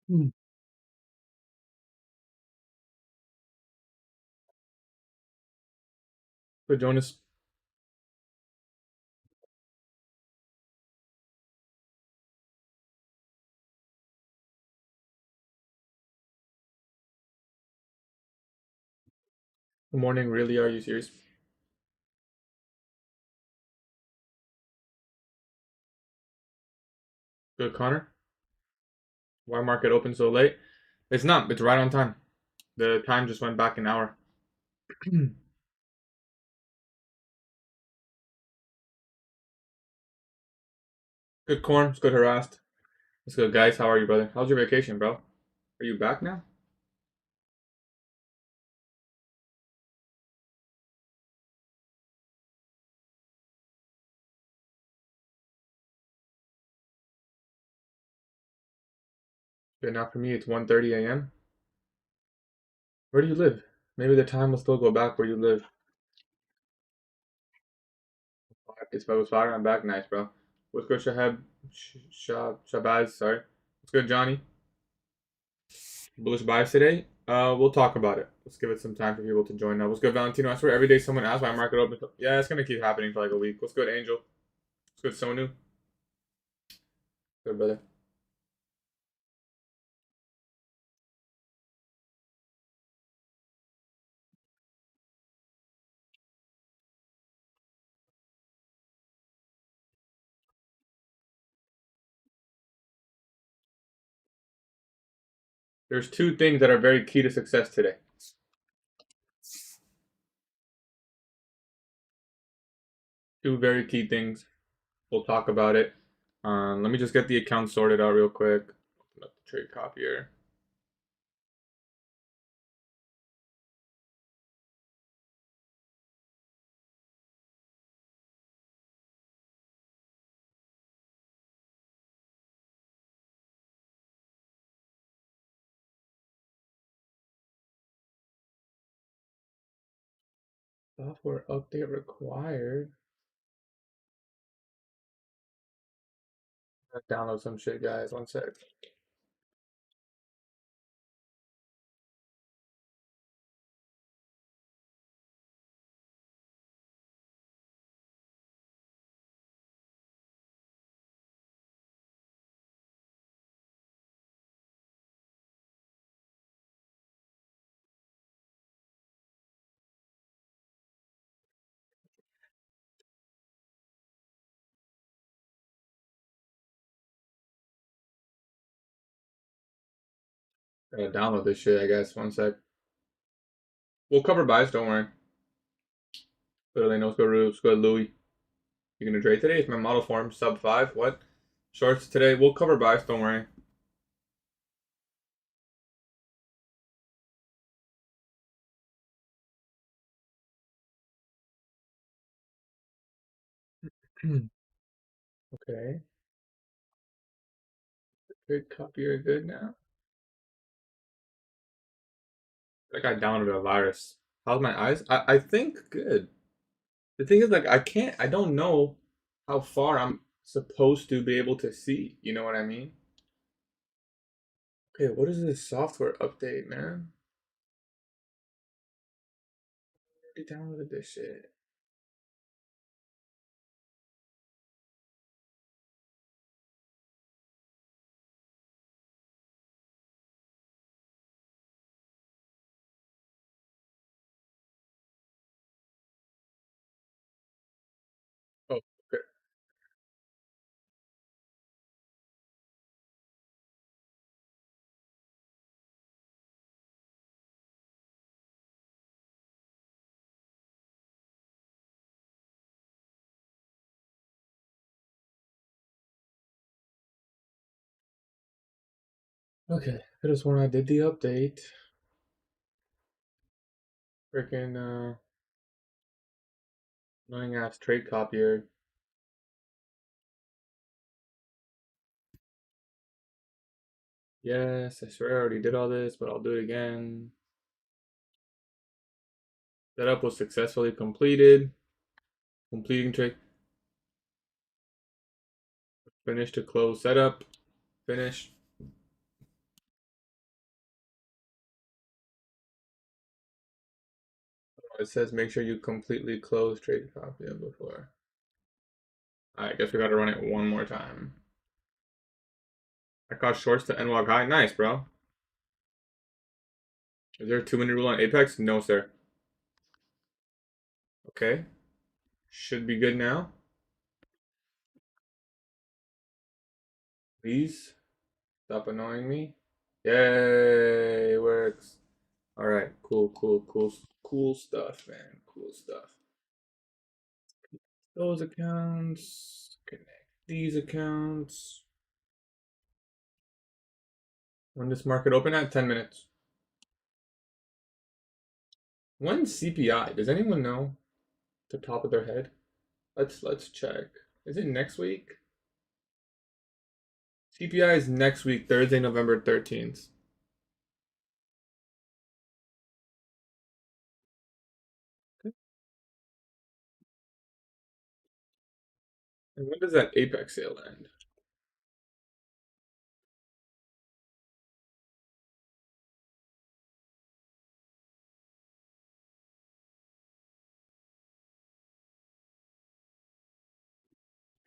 Hmm. Good, Jonas. Good morning. Really, are you serious? Good, Connor. Why market open so late? It's not. It's right on time. The time just went back an hour. Good, Corn. It's good, harassed. It's good, guys. How are you, brother? How's your vacation, bro? Are you back now? Good, now for me, it's 1:30 a.m. Where do you live? Maybe the time will still go back where you live. It's was fire. I'm back. Nice, bro. What's good, Shahab? Shabazz, sorry. What's good, Johnny? Bullish bias today? We'll talk about it. Let's give it some time for people to join now. What's good, Valentino? I swear every day someone asks why market open. Yeah, it's gonna keep happening for like a week. What's good, Angel? What's good, Sonu? Good, brother. There's two things that are very key to success today. Two very key things. We'll talk about it. Let me just get the account sorted out real quick. Open up the trade copier. Software update required. Let's download some shit, guys. One sec. Gotta download this shit, I guess. One sec. We'll cover buys, don't worry. Literally, no, let's go, Louis. You gonna trade today? It's my model form, sub 5. What? Shorts today. We'll cover buys, don't worry. Okay. Good copy, you're good now. Like I downloaded a virus. How's my eyes? I think good. The thing is, like, I don't know how far I'm supposed to be able to see. You know what I mean? Okay, what is this software update, man? I downloaded this shit. Oh, okay. Okay, could have sworn I did the update. Freaking annoying ass trade copier. Yes, I swear I already did all this, but I'll do it again. Setup was successfully completed. Completing trade. Finish to close setup. Finish. It says make sure you completely close trade copy before. I guess we gotta run it one more time. I caught shorts to NWAG high. Nice, bro. Is there a 2-minute rule on Apex? No, sir. Okay. Should be good now. Please stop annoying me. Yay, it works. All right, cool stuff, man. Cool stuff. Those accounts, connect these accounts. When does market open at? 10 minutes. When's CPI? Does anyone know? The top of their head? Let's check. Is it next week? CPI is next week, Thursday, November 13th. And when does that Apex sale end?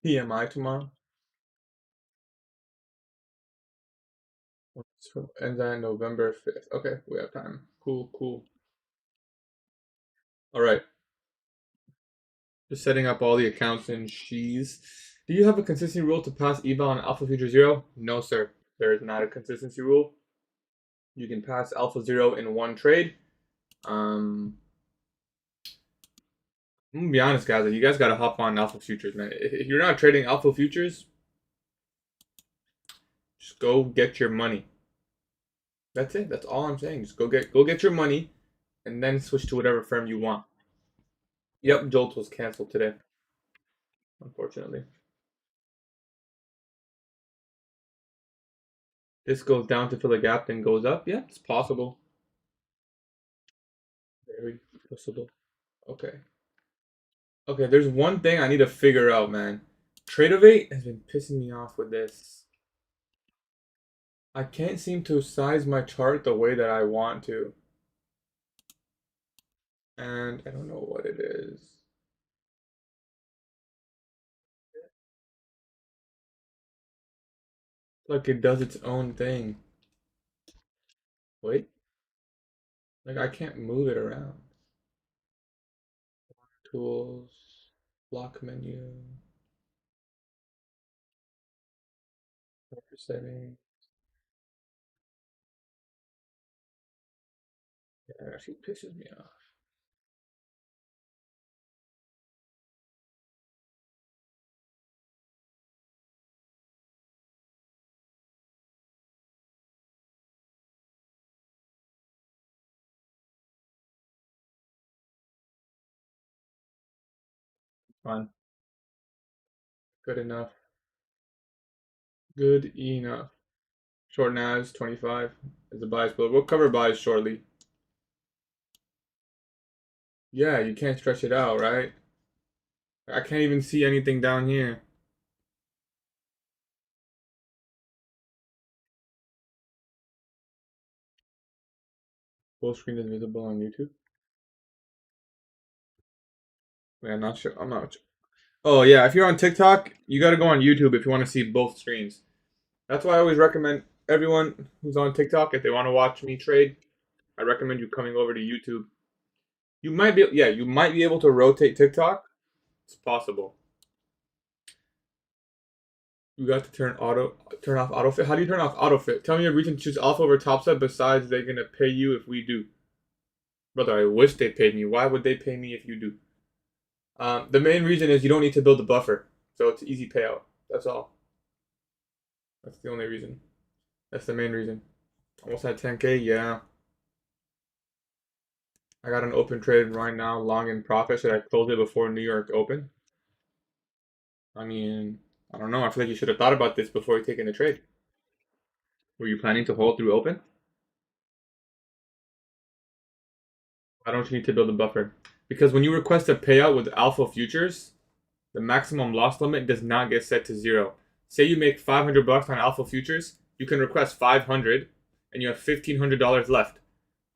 PMI tomorrow? Ends on November 5th. Okay, we have time. Cool. All right. Just setting up all the accounts in Shees. Do you have a consistency rule to pass eval on Alpha Future Zero? No, sir. There is not a consistency rule. You can pass Alpha Zero in one trade. I'm gonna be honest, guys. You guys gotta hop on Alpha Futures, man. If you're not trading Alpha Futures, just go get your money. That's it. That's all I'm saying. Just go get your money, and then switch to whatever firm you want. Yep, Jolt was canceled today, unfortunately. This goes down to fill a gap, then goes up. Yeah, it's possible. Very possible. Okay. Okay, there's one thing I need to figure out, man. Tradeovate has been pissing me off with this. I can't seem to size my chart the way that I want to. And I don't know what it is. Like it does its own thing. Wait. Like I can't move it around. Tools. Lock menu. Setting. Yeah, it actually pisses me off. Fine. Good enough. Good enough. Short NAS 25 is a buy split. We'll cover buys shortly. Yeah, you can't stretch it out, right? I can't even see anything down here. Full screen is visible on YouTube. Yeah, I'm not sure. I'm not sure. Oh yeah, if you're on TikTok, you got to go on YouTube if you want to see both screens. That's why I always recommend everyone who's on TikTok, if they want to watch me trade, I recommend you coming over to YouTube. You might be, yeah, you might be able to rotate TikTok. It's possible. You got to turn off autofit. How do you turn off autofit? Tell me a reason to choose alpha over top set besides they're gonna pay you if we do. Brother, I wish they paid me. Why would they pay me if you do? The main reason is you don't need to build a buffer, so it's easy payout. That's all. That's the only reason. That's the main reason. Almost at 10K, yeah. I got an open trade right now, long in profit. Should I close it before New York Open? I mean, I don't know. I feel like you should have thought about this before you taking the trade. Were you planning to hold through open? Why don't you need to build a buffer? Because when you request a payout with alpha futures, the maximum loss limit does not get set to 0. Say you make 500 bucks on alpha futures, you can request 500 and you have $1,500 left.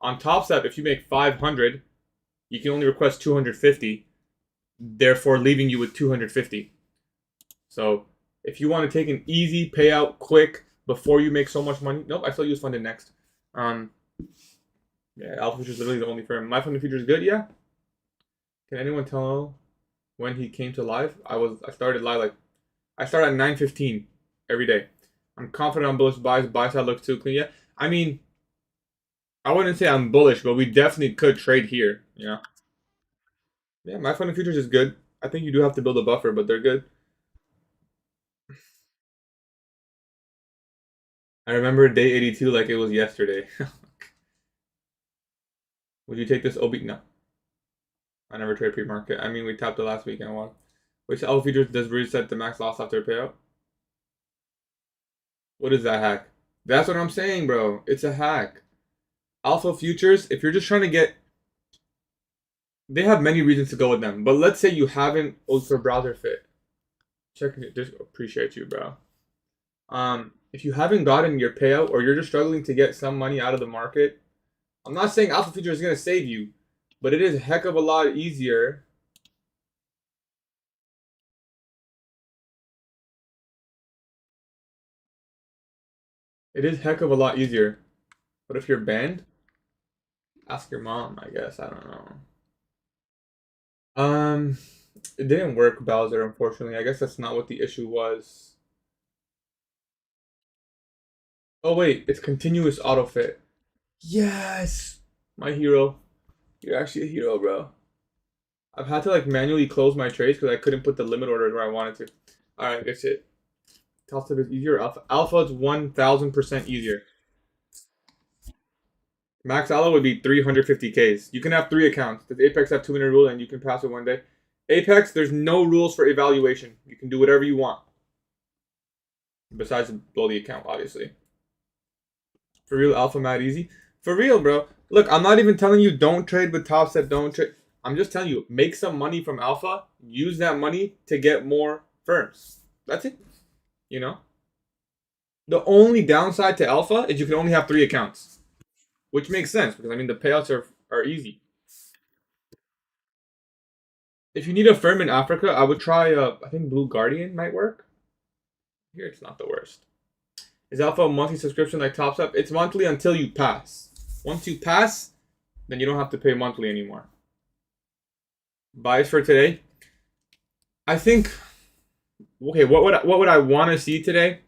On Top Step, if you make 500, you can only request 250, therefore leaving you with 250. So if you want to take an easy payout quick before you make so much money, nope, I still use Funded Next. Yeah, Alpha Future is literally the only firm. My Funded Future is good, yeah. Can anyone tell when he came to live? I started live I start at 9:15 every day. I'm confident on bullish buys. Buy side looks too clean. Yeah, I mean, I wouldn't say I'm bullish, but we definitely could trade here. Yeah, my Funded Futures is good. I think you do have to build a buffer, but they're good. I remember day 82 like it was yesterday. Would you take this OB? No. I never trade pre-market. I mean, we tapped it last week and won. Which alpha feature does reset the max loss after a payout? What is that hack? That's what I'm saying, bro. It's a hack. Alpha futures, if you're just trying to get... They have many reasons to go with them. But let's say you haven't... for browser fit. Check it. Just appreciate you, bro. If you haven't gotten your payout or you're just struggling to get some money out of the market, I'm not saying alpha future is going to save you, but it is a heck of a lot easier. It is heck of a lot easier. But if you're banned, ask your mom, I guess. I don't know. It didn't work, Bowser, unfortunately. I guess that's not what the issue was. Oh, wait. It's continuous autofit. Yes! My hero. You're actually a hero, bro. I've had to, like, manually close my trades because I couldn't put the limit orders where I wanted to. Alright, that's it. Top step is easier. Alpha is 1,000% easier. Max Alpha would be 350Ks. You can have 3 accounts. Does Apex have 2-minute rule and you can pass it one day? Apex, there's no rules for evaluation. You can do whatever you want. Besides blow the account, obviously. For real, Alpha mad easy? For real, bro. Look, I'm not even telling you don't trade with top step, don't trade. I'm just telling you, make some money from Alpha. Use that money to get more firms. That's it. You know? The only downside to Alpha is you can only have 3 accounts. Which makes sense, because, I mean, the payouts are easy. If you need a firm in Africa, I would try, I think Blue Guardian might work. Here, it's not the worst. Is Alpha a monthly subscription like Top Step? It's monthly until you pass. Once you pass, then you don't have to pay monthly anymore. Buys for today? I think, okay, what would I want to see today?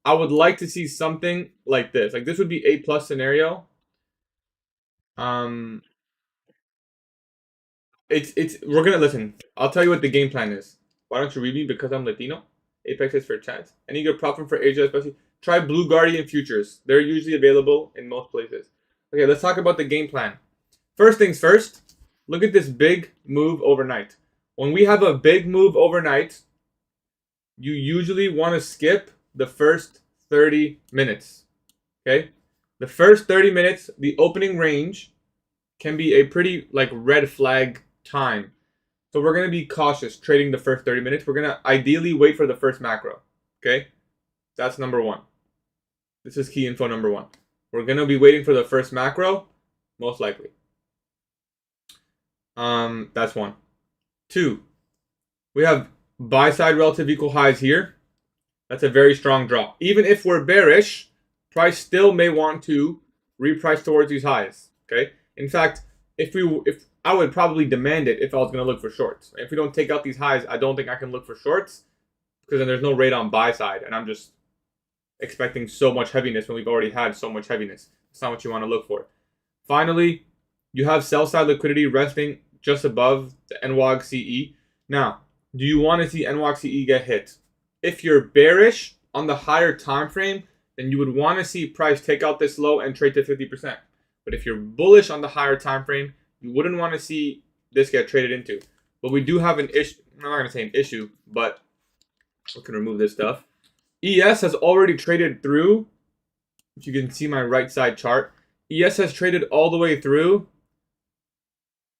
I would like to see something like this. Like, this would be A+ scenario. We're gonna listen. I'll tell you what the game plan is. Why don't you read me? Because I'm Latino. Apex is for chance. Any good prop firm for Asia, especially try Blue Guardian futures. They're usually available in most places. Okay, let's talk about the game plan. First things first. Look at this big move overnight. When we have a big move overnight, you usually want to skip the first 30 minutes. Okay, the first 30 minutes, the opening range can be a pretty like red flag time. So we're going to be cautious trading the first 30 minutes. We're going to ideally wait for the first macro. Okay? That's number 1. This is key info number 1. We're going to be waiting for the first macro, most likely. That's 1. 2. We have buy side relative equal highs here. That's a very strong drop. Even if we're bearish, price still may want to reprice towards these highs. Okay? In fact, if I would probably demand it if I was going to look for shorts. If we don't take out these highs, I don't think I can look for shorts because then there's no rate on buy side, and I'm just expecting so much heaviness when we've already had so much heaviness. It's not what you want to look for. Finally, you have sell side liquidity resting just above the NWOG CE. Now, do you want to see NWOG CE get hit? If you're bearish on the higher time frame, then you would want to see price take out this low and trade to 50%. But if you're bullish on the higher time frame, you wouldn't want to see this get traded into. But we do have an issue. I'm not going to say an issue, but we can remove this stuff. ES has already traded through. If you can see my right side chart, ES has traded all the way through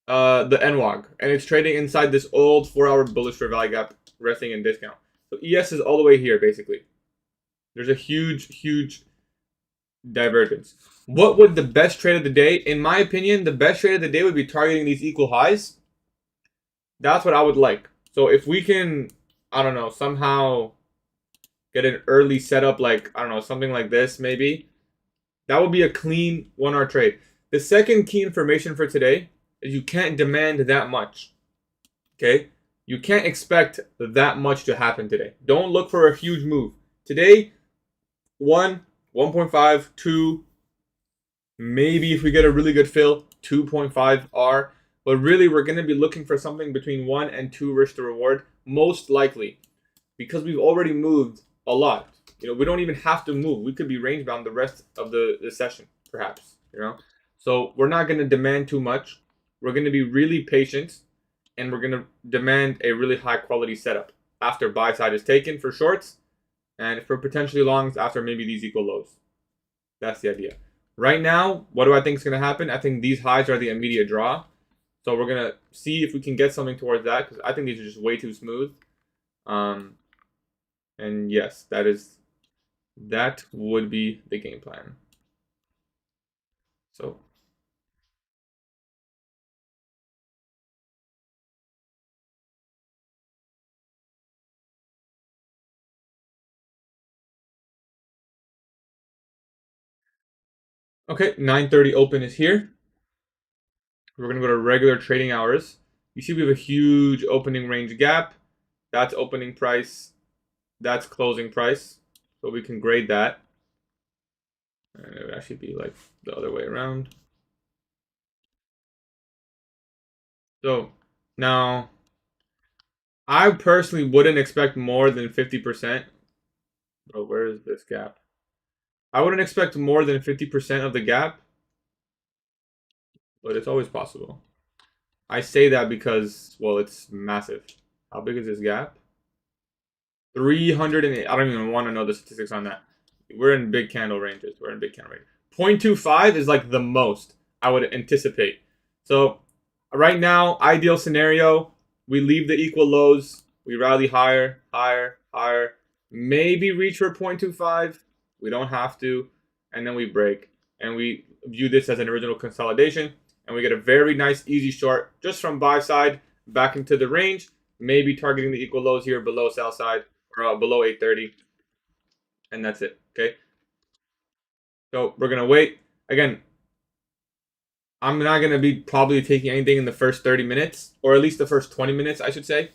the NWOG. And it's trading inside this old 4-hour bullish for value gap resting in discount. So ES is all the way here, basically. There's a huge, huge divergence. What would the best trade of the day? In my opinion, the best trade of the day would be targeting these equal highs. That's what I would like. So if we can, I don't know, somehow get an early setup, like, I don't know, something like this maybe, that would be a clean 1 hour trade. The second key information for today is you can't demand that much. Okay? You can't expect that much to happen today. Don't look for a huge move. Today, 1, 1.5, 2, maybe if we get a really good fill, 2.5 R. But really, we're going to be looking for something between 1 and 2 risk to reward, most likely. Because we've already moved a lot. We don't even have to move. We could be range bound the rest of the session, perhaps. So we're not going to demand too much. We're going to be really patient, and we're going to demand a really high quality setup after buy side is taken for shorts, and for potentially longs after maybe these equal lows. That's the idea. Right now, what do I think is going to happen? I think these highs are the immediate draw. So we're going to see if we can get something towards that, because I think these are just way too smooth. And yes, that would be the game plan. So okay, 9:30 open is here. We're gonna go to regular trading hours. You see we have a huge opening range gap. That's opening price. That's closing price. So we can grade that. And it would actually be like the other way around. So now I personally wouldn't expect more than 50%. Bro, where is this gap? I wouldn't expect more than 50% of the gap, but it's always possible. I say that because, well, it's massive. How big is this gap? 308. I don't even want to know the statistics on that. We're in big candle ranges. 0.25 is like the most I would anticipate. So right now, ideal scenario, we leave the equal lows. We rally higher, higher, higher. Maybe reach for 0.25. We don't have to. And then we break. And we view this as an original consolidation. And we get a very nice, easy short just from buy side back into the range. Maybe targeting the equal lows here below sell side or below 830. And that's it. Okay. So we're going to wait. Again, I'm not going to be probably taking anything in the first 30 minutes, or at least the first 20 minutes, I should say.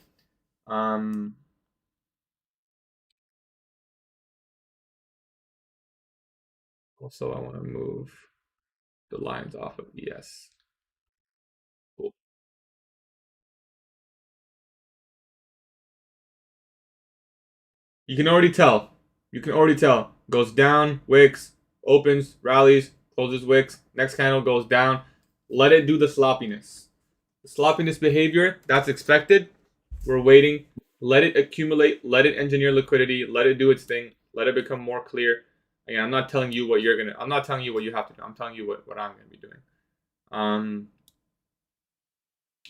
Also, I want to move the lines off of ES. Cool. You can already tell. Goes down, wicks, opens, rallies, closes wicks. Next candle goes down. Let it do the sloppiness. The sloppiness behavior, that's expected. We're waiting. Let it accumulate. Let it engineer liquidity. Let it do its thing. Let it become more clear. Again, I'm not telling you what you're gonna. I'm not telling you what you have to do. I'm telling you what I'm gonna be doing.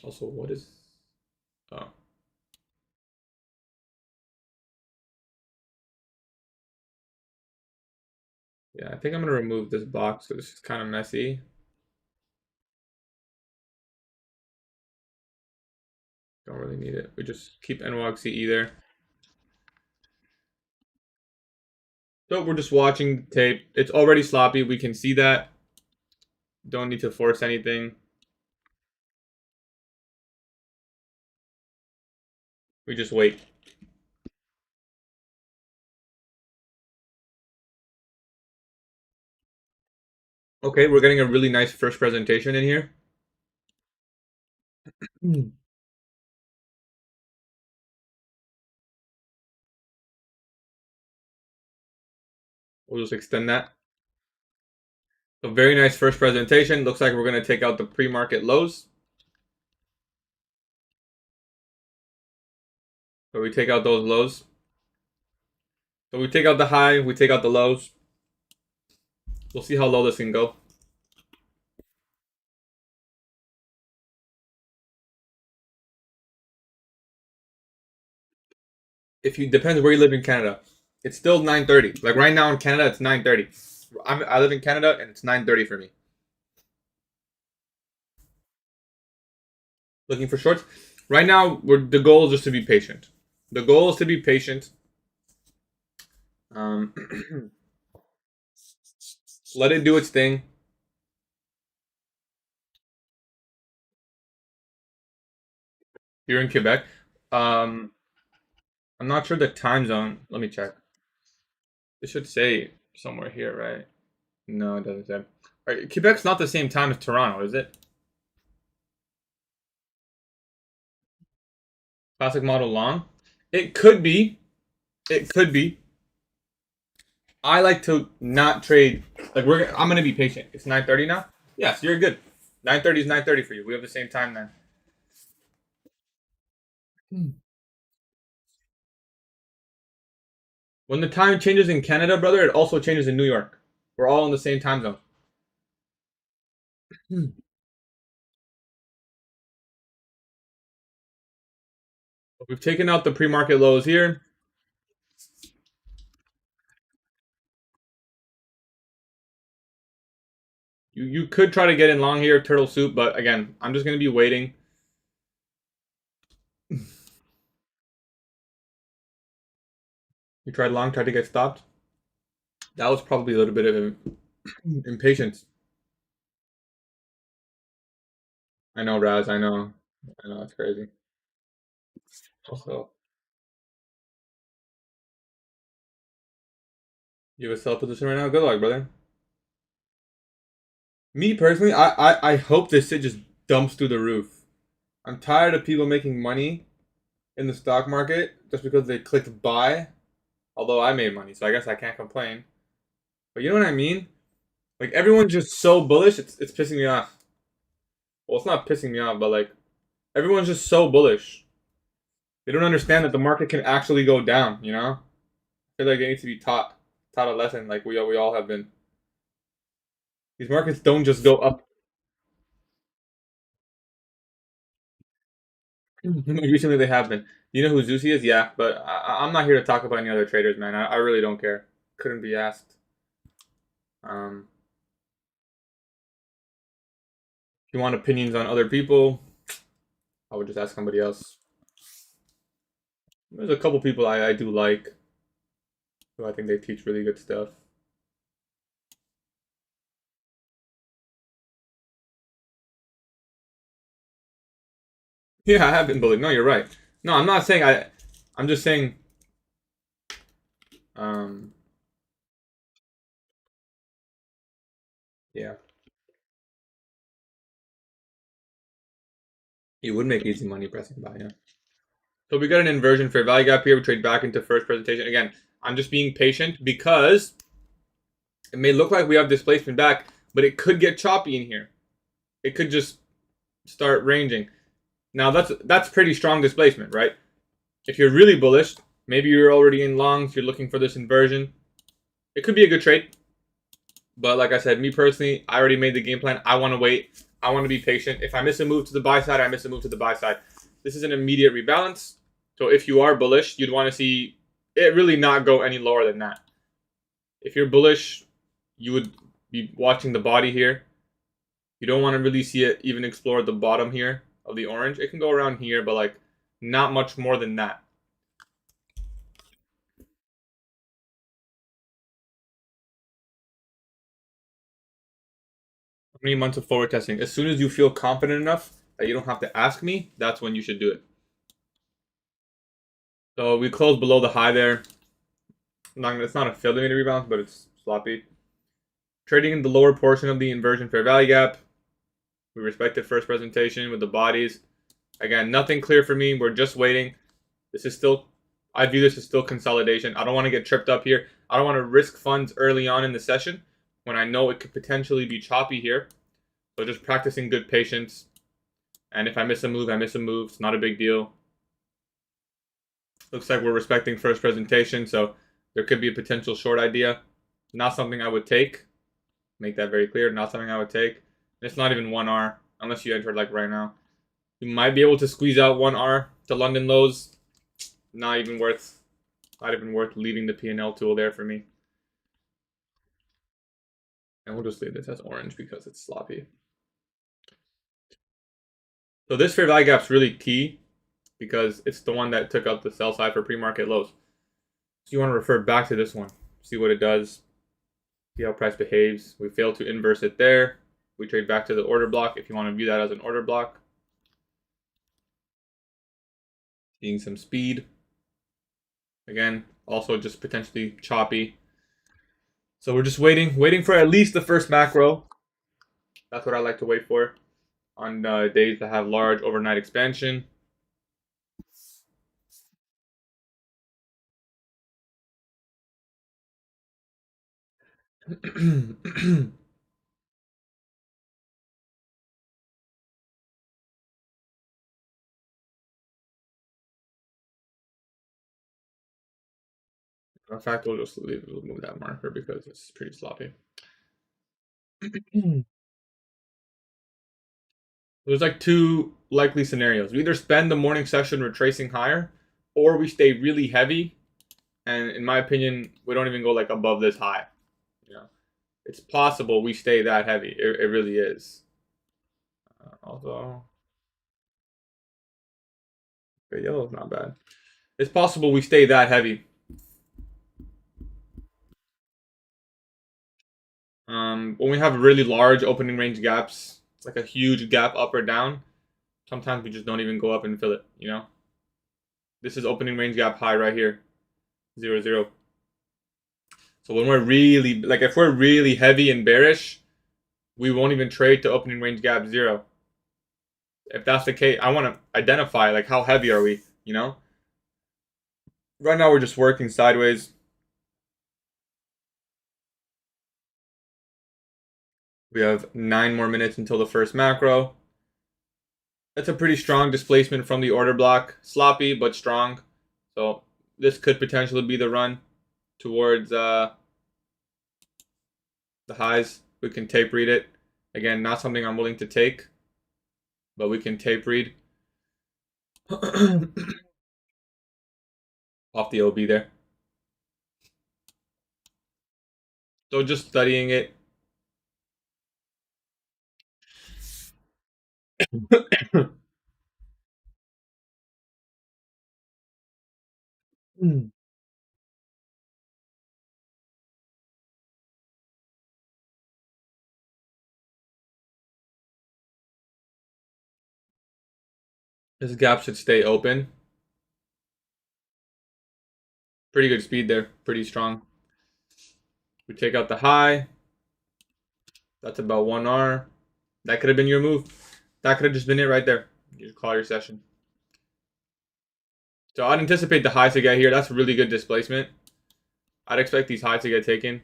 Also, what is? Oh. Yeah, I think I'm gonna remove this box because it's kind of messy. Don't really need it. We just keep NWOG CE there. So we're just watching the tape. It's already sloppy. We can see that. Don't need to force anything. We just wait. Okay, we're getting a really nice first presentation in here. We'll just extend that. So very nice first presentation. Looks like we're going to take out the pre-market lows. So we take out those lows. So we take out the high, we take out the lows. We'll see how low this can go. If you depends where you live in Canada. It's still 9:30. Like right now in Canada, it's 9:30. I live in Canada, and it's 9:30 for me. Looking for shorts. Right now, the goal is just to be patient. The goal is to be patient. Um, let it do its thing. You're in Quebec. Um, I'm not sure the time zone. Let me check. It should say somewhere here, right? No, it doesn't say. All right, Quebec's not the same time as Toronto, is it? Classic model long. It could be. It could be. I like to not trade. Like I'm gonna be patient. It's 9:30 now. Yes, you're good. 9:30 is 9:30 for you. We have the same time then. When the time changes in Canada, brother, it also changes in New York. We're all in the same time zone. We've taken out the pre-market lows here. You could try to get in long here, turtle soup, but again, I'm just gonna be waiting. You tried long, tried to get stopped. That was probably a little bit of impatience. I know, Raz. I know. I know. It's crazy. Also, you have a sell position right now. Good luck, brother. Me personally, I hope this shit just dumps through the roof. I'm tired of people making money in the stock market just because they clicked buy. Although I made money, so I guess I can't complain. But you know what I mean? Like everyone's just so bullish, it's pissing me off. Well, it's not pissing me off, but like everyone's just so bullish. They don't understand that the market can actually go down. You know, I feel like they need to be taught a lesson, like we all have been. These markets don't just go up. Recently, they have been. You know who Zusi is? Yeah, but I'm not here to talk about any other traders, man. I really don't care. Couldn't be asked. Um, if you want opinions on other people, I would just ask somebody else. There's a couple people I do like, who I think they teach really good stuff. Yeah, I have been bullied. No, you're right. No, I'm not saying I. I'm just saying. Um. Yeah, you would make easy money pressing buy. Yeah. So we got an inversion fair value gap here. We trade back into first presentation again. I'm just being patient because it may look like we have displacement back, but it could get choppy in here. It could just start ranging. Now that's pretty strong displacement, right? If you're really bullish, maybe you're already in longs. You're looking for this inversion. It could be a good trade. But like I said, me personally, I already made the game plan. I want to wait. I want to be patient. If I miss a move to the buy side, I miss a move to the buy side. This is an immediate rebalance. So if you are bullish, you'd want to see it really not go any lower than that. If you're bullish, you would be watching the body here. You don't want to really see it even explore the bottom here of the orange. It can go around here, but like not much more than that. How many months of forward testing? As soon as you feel confident enough that you don't have to ask me, that's when you should do it. So we closed below the high there. It's not a failed immediate rebalance, but it's sloppy. Trading in the lower portion of the inversion fair value gap. We respected first presentation with the bodies. Again, nothing clear for me. We're just waiting. This is still, I view this as still consolidation. I don't want to get tripped up here. I don't want to risk funds early on in the session when I know it could potentially be choppy here. So just practicing good patience. And if I miss a move, I miss a move. It's not a big deal. Looks like we're respecting first presentation, so there could be a potential short idea. Not something I would take. Make that very clear. Not something I would take. It's not even 1R, unless you entered like right now. You might be able to squeeze out 1R to London lows. Not even worth leaving the P&L tool there for me. And we'll just leave this as orange because it's sloppy. So this fair value gap's really key because it's the one that took out the sell side for pre-market lows. So you want to refer back to this one, see what it does, see how price behaves. We failed to inverse it there. We trade back to the order block if you want to view that as an order block. Seeing some speed. Again, also just potentially choppy. So we're just waiting for at least the first macro. That's what I like to wait for on days that have large overnight expansion. In fact, we'll just remove that marker because it's pretty sloppy. There's like two likely scenarios. We either spend the morning session retracing higher, or we stay really heavy. And in my opinion, we don't even go like above this high. You know, it's possible we stay that heavy. It really is. Although, okay, yellow's not bad. It's possible we stay that heavy. When we have really large opening range gaps, it's like a huge gap up or down. Sometimes we just don't even go up and fill it, you know? This is opening range gap high right here, 0, 0. So when we're really, like if we're really heavy and bearish, we won't even trade to opening range gap 0. If that's the case, I want to identify like how heavy are we, you know? Right now we're just working sideways. We have 9 more minutes until the first macro. That's a pretty strong displacement from the order block. Sloppy, but strong. So this could potentially be the run towards the highs. We can tape read it. Again, not something I'm willing to take, but we can tape read. Off the OB there. So just studying it. This gap should stay open. Pretty good speed there. Pretty strong. We take out the high. That's about 1R. That could have been your move. That could have just been it right there. You just call your session. So I'd anticipate the highs to get here. That's really good displacement. I'd expect these highs to get taken.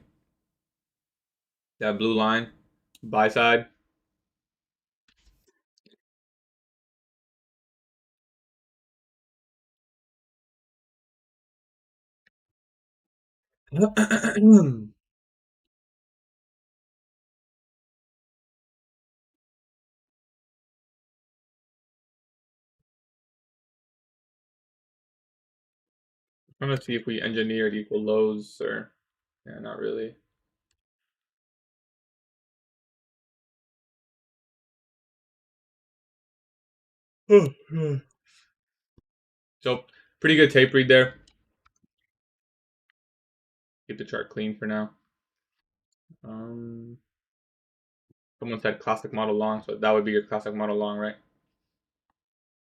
That blue line. Buy side. I'm gonna see if we engineered equal lows or yeah, not really. So pretty good tape read there. Keep the chart clean for now. Someone said classic model long, so that would be your classic model long, right?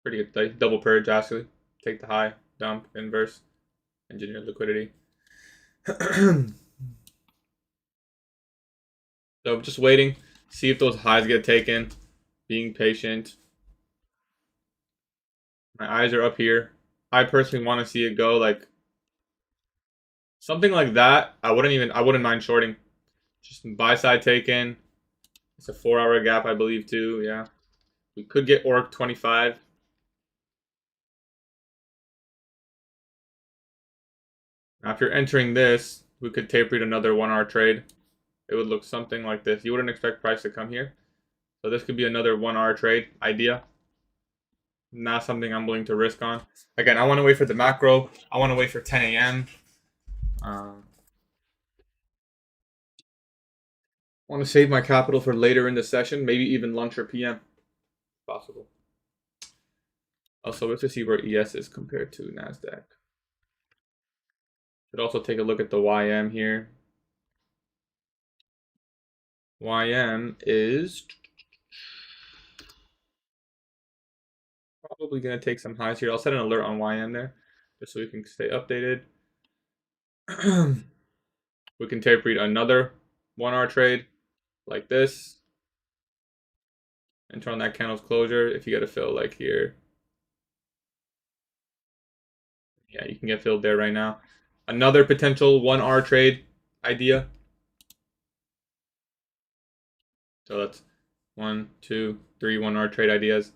Pretty good. Double purge, actually. Take the high, dump, inverse, engineer liquidity. So just waiting, see if those highs get taken. Being patient. My eyes are up here. I personally want to see it go like something like that. I wouldn't mind shorting. Just buy side taken. It's a 4-hour gap, I believe, too. Yeah. We could get ORC 25. After entering this, we could tape read another 1-hour trade. It would look something like this. You wouldn't expect price to come here. So this could be another 1-hour trade idea. Not something I'm willing to risk on. Again, I want to wait for the macro. I want to wait for 10 a.m. Want to save my capital for later in the session, maybe even lunch or PM, if possible. Also, let's just see where ES is compared to NASDAQ. Should also take a look at the YM here. YM is probably going to take some highs here. I'll set an alert on YM there, just so we can stay updated. We can tape read another 1 hour trade like this and turn on that candle's closure if you get a fill like here. Yeah, you can get filled there right now. Another potential 1 hour trade idea. So that's 1, 2, 3 1 hour trade ideas.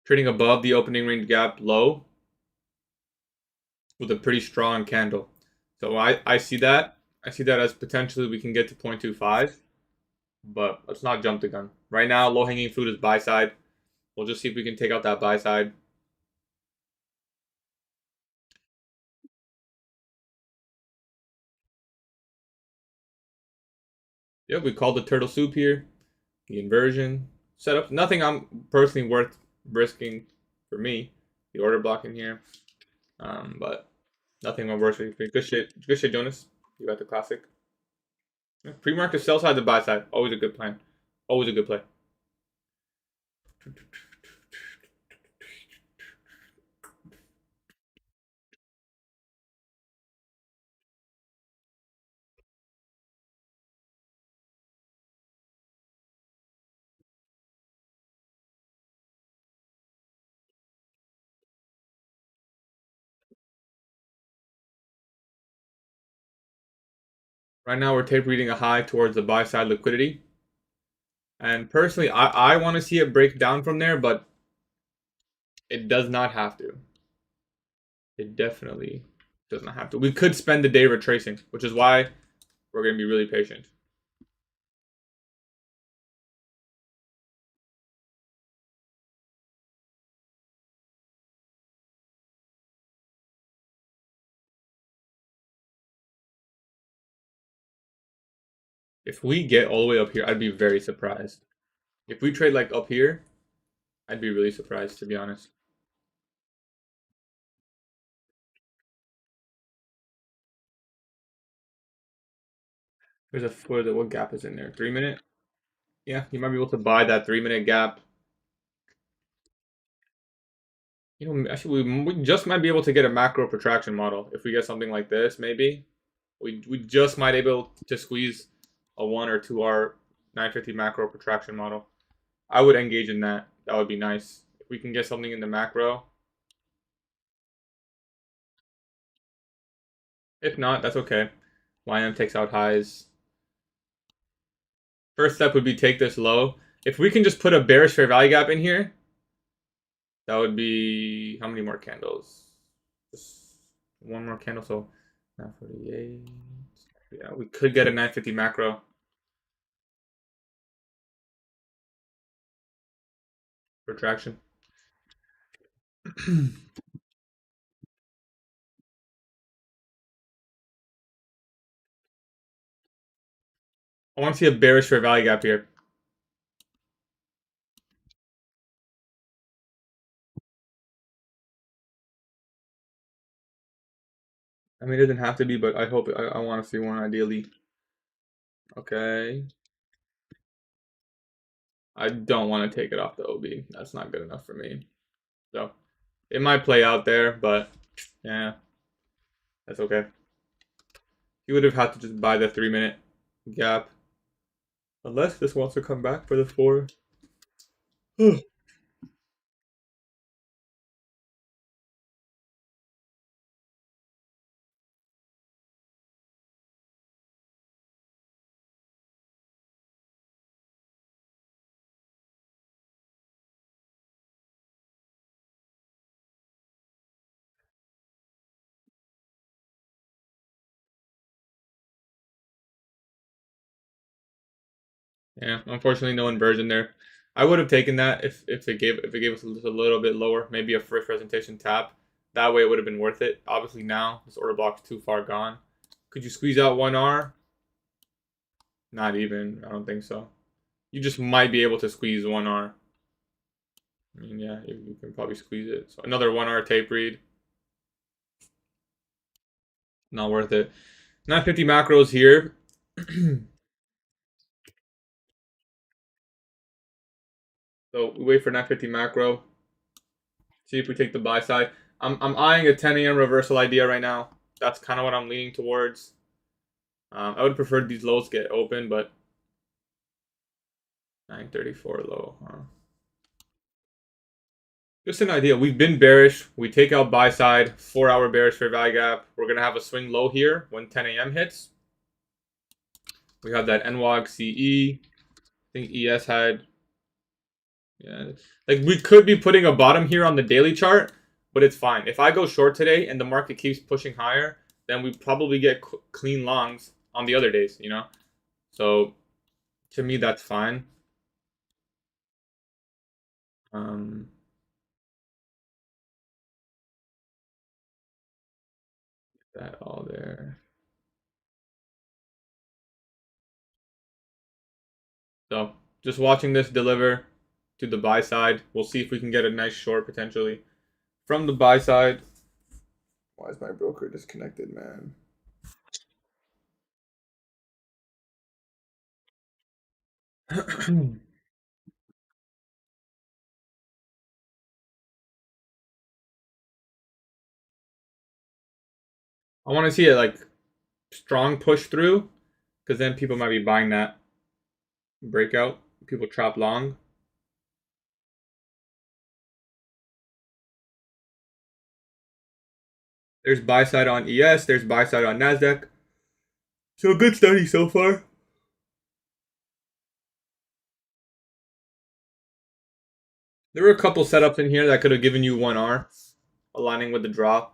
Trading above the opening range gap low with a pretty strong candle. So I see that. I see that as potentially we can get to 0.25, but let's not jump the gun. Right now, low hanging fruit is buy side. We'll just see if we can take out that buy side. Yeah, we called the turtle soup here. The inversion setup. Nothing I'm personally worth risking for me. The order block in here. But nothing I'm worth risking. Good shit. Good shit, Jonas. You got the classic. Yeah, pre-market sell side to buy side. Always a good plan. Always a good play. Right now we're tape reading a high towards the buy side liquidity. And personally, I want to see it break down from there, but it does not have to. It definitely does not have to. We could spend the day retracing, which is why we're going to be really patient. If we get all the way up here, I'd be very surprised. If we trade like up here, I'd be really surprised, to be honest. There's what gap is in there? 3 minute? Yeah, you might be able to buy that 3 minute gap. You know, actually, we just might be able to get a macro protraction model if we get something like this. Maybe we just might able to squeeze a 1 or 2 hour 950 macro protraction model. I would engage in that. That would be nice if we can get something in the macro. If not, that's okay. YM takes out highs. First step would be take this low. If we can just put a bearish fair value gap in here, that would be how many more candles? Just one more candle, so 948. Yeah, we could get a 950 macro retraction. I want to see a bearish fair value gap here. I mean, it doesn't have to be, but I hope I want to see one ideally. Okay. I don't want to take it off the OB. That's not good enough for me. So it might play out there, but yeah, that's okay. You would have had to just buy the 3 minute gap. Unless this wants to come back for the 4. Yeah, unfortunately, no inversion there. I would have taken that if it gave us a little bit lower, maybe a first presentation tap. That way, it would have been worth it. Obviously, now this order block's too far gone. Could you squeeze out 1R? Not even. I don't think so. You just might be able to squeeze 1R. I mean, yeah, you can probably squeeze it. So another 1R tape read. Not worth it. 950 macros here. So we wait for 950 macro. See if we take the buy side. I'm eyeing a 10 a.m. reversal idea right now. That's kind of what I'm leaning towards. I would prefer these lows get open, but 934 low, huh? Just an idea. We've been bearish. We take out buy side, 4-hour bearish fair value gap. We're gonna have a swing low here when 10 a.m. hits. We have that NWOG CE. I think ES had, yeah, like we could be putting a bottom here on the daily chart, but it's fine. If I go short today and the market keeps pushing higher, then we probably get clean longs on the other days, you know? So to me, that's fine. Um, that all there. So just watching this deliver to the buy side. We'll see if we can get a nice short potentially from the buy side. Why is my broker disconnected, man? I want to see it like strong push through because then people might be buying that breakout. People trap long. There's buy side on ES. There's buy side on Nasdaq. So good study so far. There were a couple setups in here that could have given you 1R, aligning with the drop.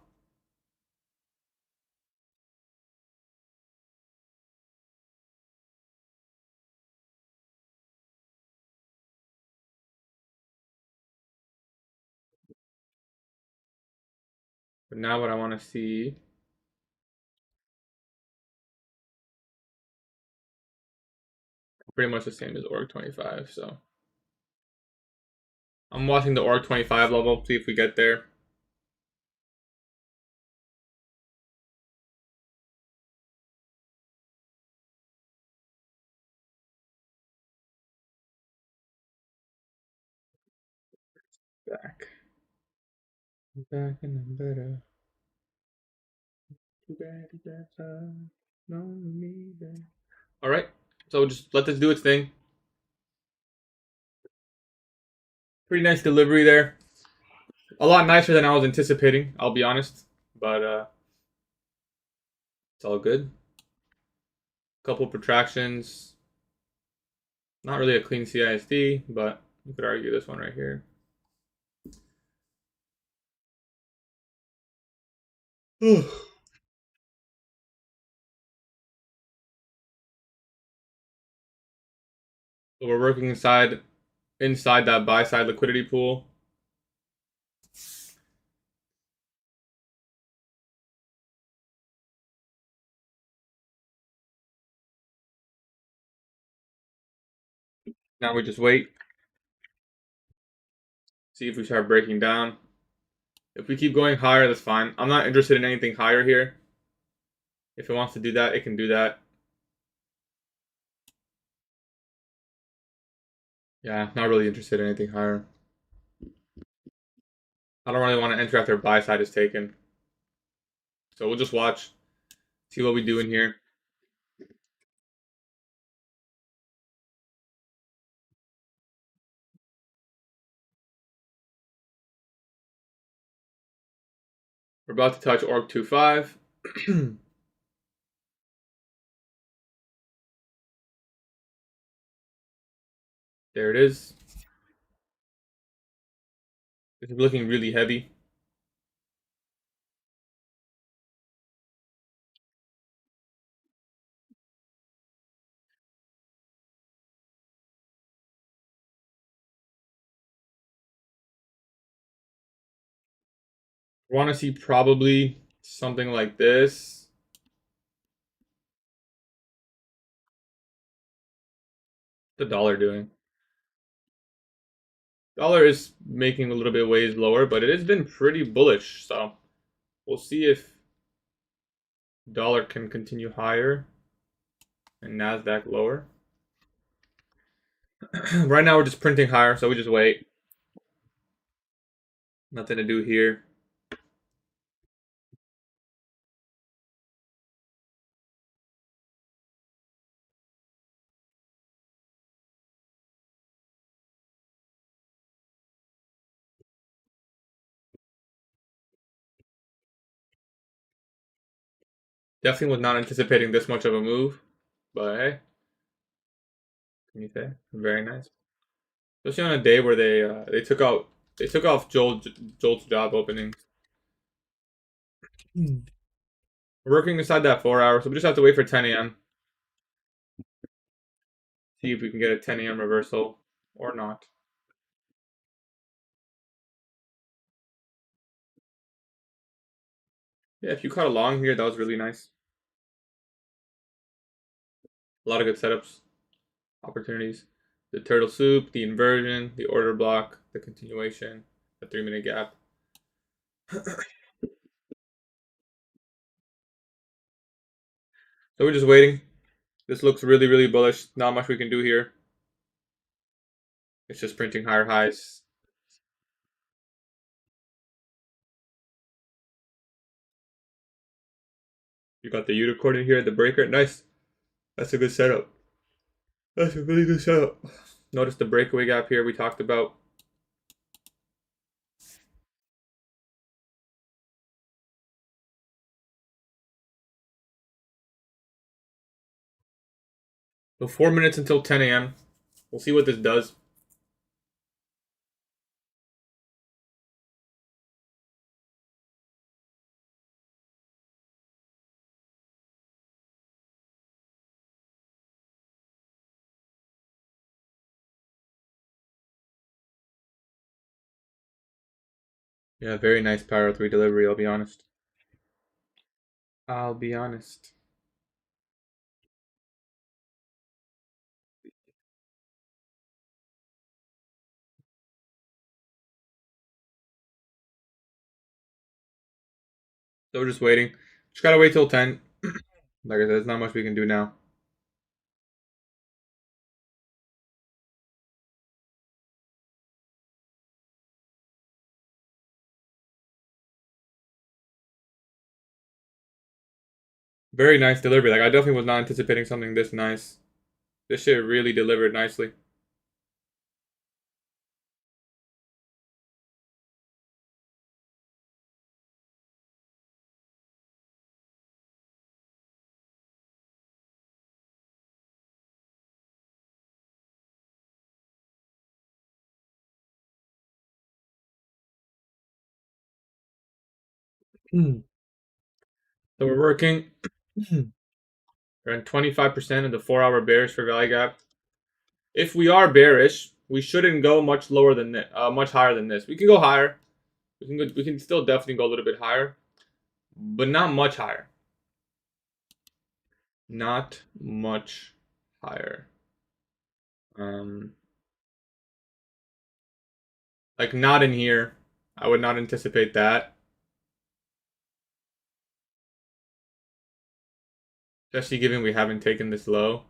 But now what I want to see, pretty much the same as org 25. So I'm watching the org 25 level, see if we get there. Back. Back and I'm better. Too bad, too bad, no me back. All right, so just let this do its thing. Pretty nice delivery there. A lot nicer than I was anticipating, I'll be honest. But it's all good. Couple protractions. Not really a clean CISD, but you could argue this one right here. So we're working inside that buy side liquidity pool. Now we just wait. See if we start breaking down. If we keep going higher, that's fine. I'm not interested in anything higher here. If it wants to do that, it can do that. Yeah, not really interested in anything higher. I don't really want to enter after buy side is taken. So we'll just watch, see what we do in here. We're about to touch org 25. There it is. It's looking really heavy. Want to see probably something like this. The dollar doing? Dollar is making a little bit waves lower, but it has been pretty bullish. So we'll see if dollar can continue higher and Nasdaq lower. Right now we're just printing higher, so we just wait. Nothing to do here. Definitely was not anticipating this much of a move, but hey, can you say very nice? Especially on a day where they took off Jolt's job openings. We're working inside that 4 hour, so we just have to wait for 10 a.m. See if we can get a 10 a.m. reversal or not. Yeah, if you caught along here, that was really nice. A lot of good setups, opportunities. The turtle soup, the inversion, the order block, the continuation, the 3 minute gap. So we're just waiting. This looks really, really bullish. Not much we can do here. It's just printing higher highs. You got the unicorn in here, the breaker. Nice. That's a good setup. That's a really good setup. Notice the breakaway gap here we talked about. So 4 minutes until 10 a.m. We'll see what this does. Yeah, very nice PO3 delivery, I'll be honest. I'll be honest. So we're just waiting. Just gotta wait till 10. Like I said, there's not much we can do now. Very nice delivery. Like I definitely was not anticipating something this nice. This shit really delivered nicely. So we're working. We're at 25% of the 4 hour bearish for value gap. If we are bearish, we shouldn't go much lower than this, much higher than this. We can go higher. We can still definitely go a little bit higher, but not much higher. Not much higher. Um, like not in here. I would not anticipate that. Especially given we haven't taken this low.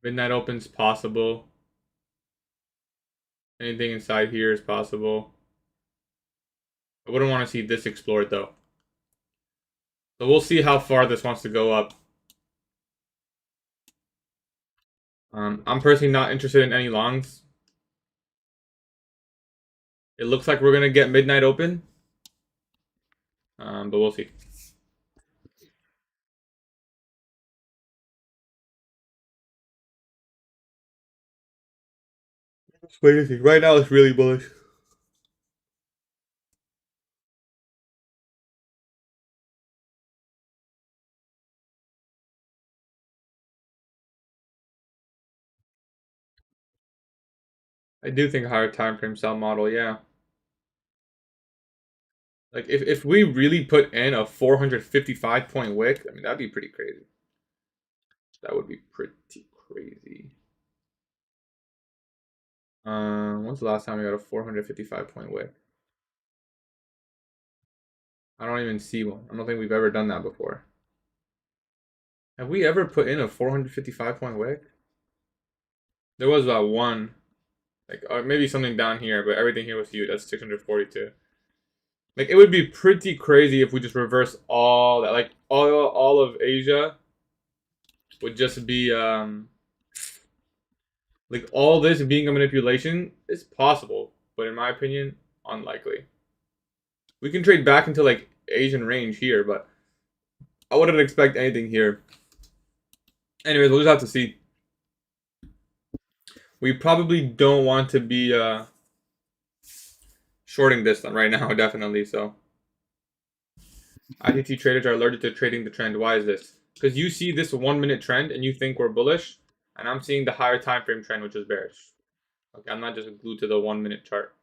Midnight opens possible. Anything inside here is possible. I wouldn't want to see this explored though. So we'll see how far this wants to go up. I'm personally not interested in any longs. It looks like we're gonna get midnight open. But we'll see. Wait to see. Right now it's really bullish. I do think a higher time frame sell model, yeah. Like if we really put in a 455 point wick, I mean that'd be pretty crazy. That would be pretty crazy. When's the last time we got a 455 point wick? I don't even see one. I don't think we've ever done that before. Have we ever put in a 455 point wick? There was that one, like or maybe something down here, but everything here was huge. That's 642. Like it would be pretty crazy if we just reverse all that. Like all of Asia would just be like all this being a manipulation is possible, but in my opinion, unlikely. We can trade back into like Asian range here, but I wouldn't expect anything here. Anyways, we'll just have to see. We probably don't want to be shorting this one right now, definitely. So ITT traders are allergic to trading the trend. Why is this? Because you see this 1 minute trend and you think we're bullish, and I'm seeing the higher time frame trend, which is bearish. Okay, I'm not just glued to the 1 minute chart.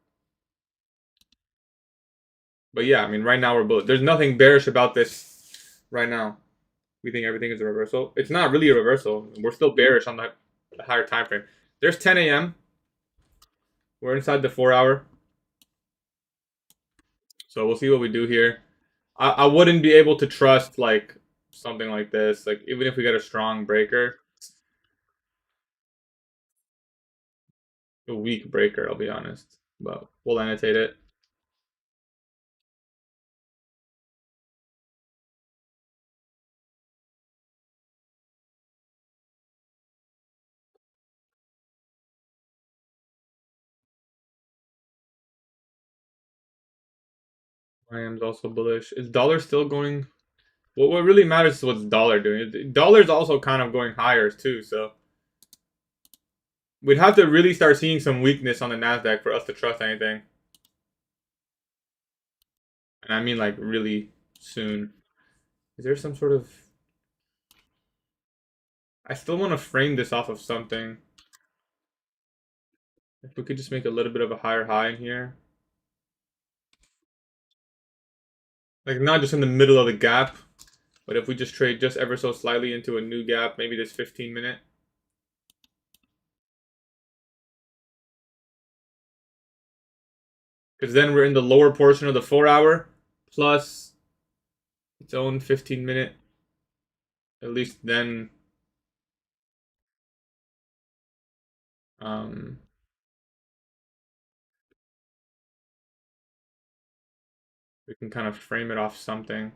But yeah, I mean, right now we're bullish. There's nothing bearish about this right now. We think everything is a reversal. It's not really a reversal. We're still bearish on the higher time frame. There's 10 a.m. We're inside the 4 hour. So we'll see what we do here. I wouldn't be able to trust like something like this. Like even if we get a strong breaker, a weak breaker, I'll be honest. But we'll annotate it. IM's also bullish. Is dollar still going? What really matters is what's dollar doing. Dollar's also kind of going higher too, so we'd have to really start seeing some weakness on the Nasdaq for us to trust anything. And I mean like really soon. Is there some sort of? I still want to frame this off of something. If we could just make a little bit of a higher high in here. Like not just in the middle of the gap, but if we just trade just ever so slightly into a new gap, maybe this 15-minute. Because then we're in the lower portion of the 4 hour plus its own 15-minute. At least then um, we can kind of frame it off something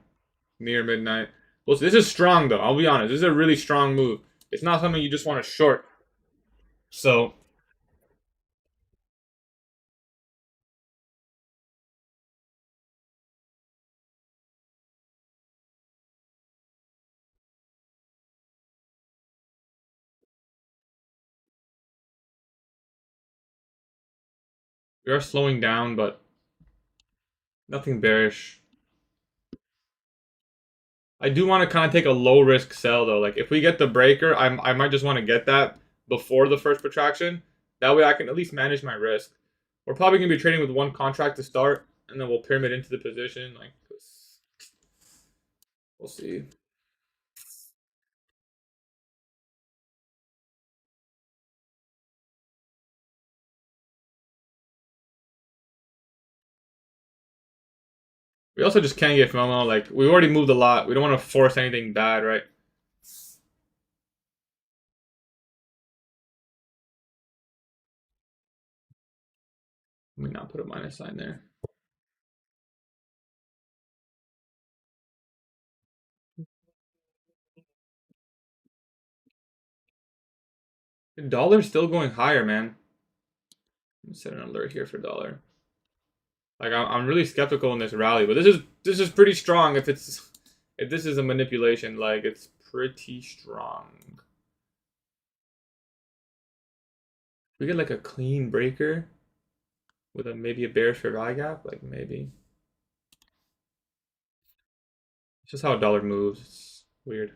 near midnight. Well, this is strong though. I'll be honest. This is a really strong move. It's not something you just want to short. So we are slowing down, but nothing bearish. I do want to kind of take a low risk sell though. Like if we get the breaker, I might just want to get that before the first protraction. That way I can at least manage my risk. We're probably gonna be trading with one contract to start, and then we'll pyramid into the position. Like we'll see. We also just can't get FOMO. Like we already moved a lot. We don't want to force anything bad, right? Let me not put a minus sign there. The dollar's still going higher, man. Let me set an alert here for dollar. Like I'm really skeptical in this rally, but this is pretty strong. If this is a manipulation, like it's pretty strong. We get like a clean breaker with a maybe a bearish fair value gap, like maybe. It's just how a dollar moves. It's weird.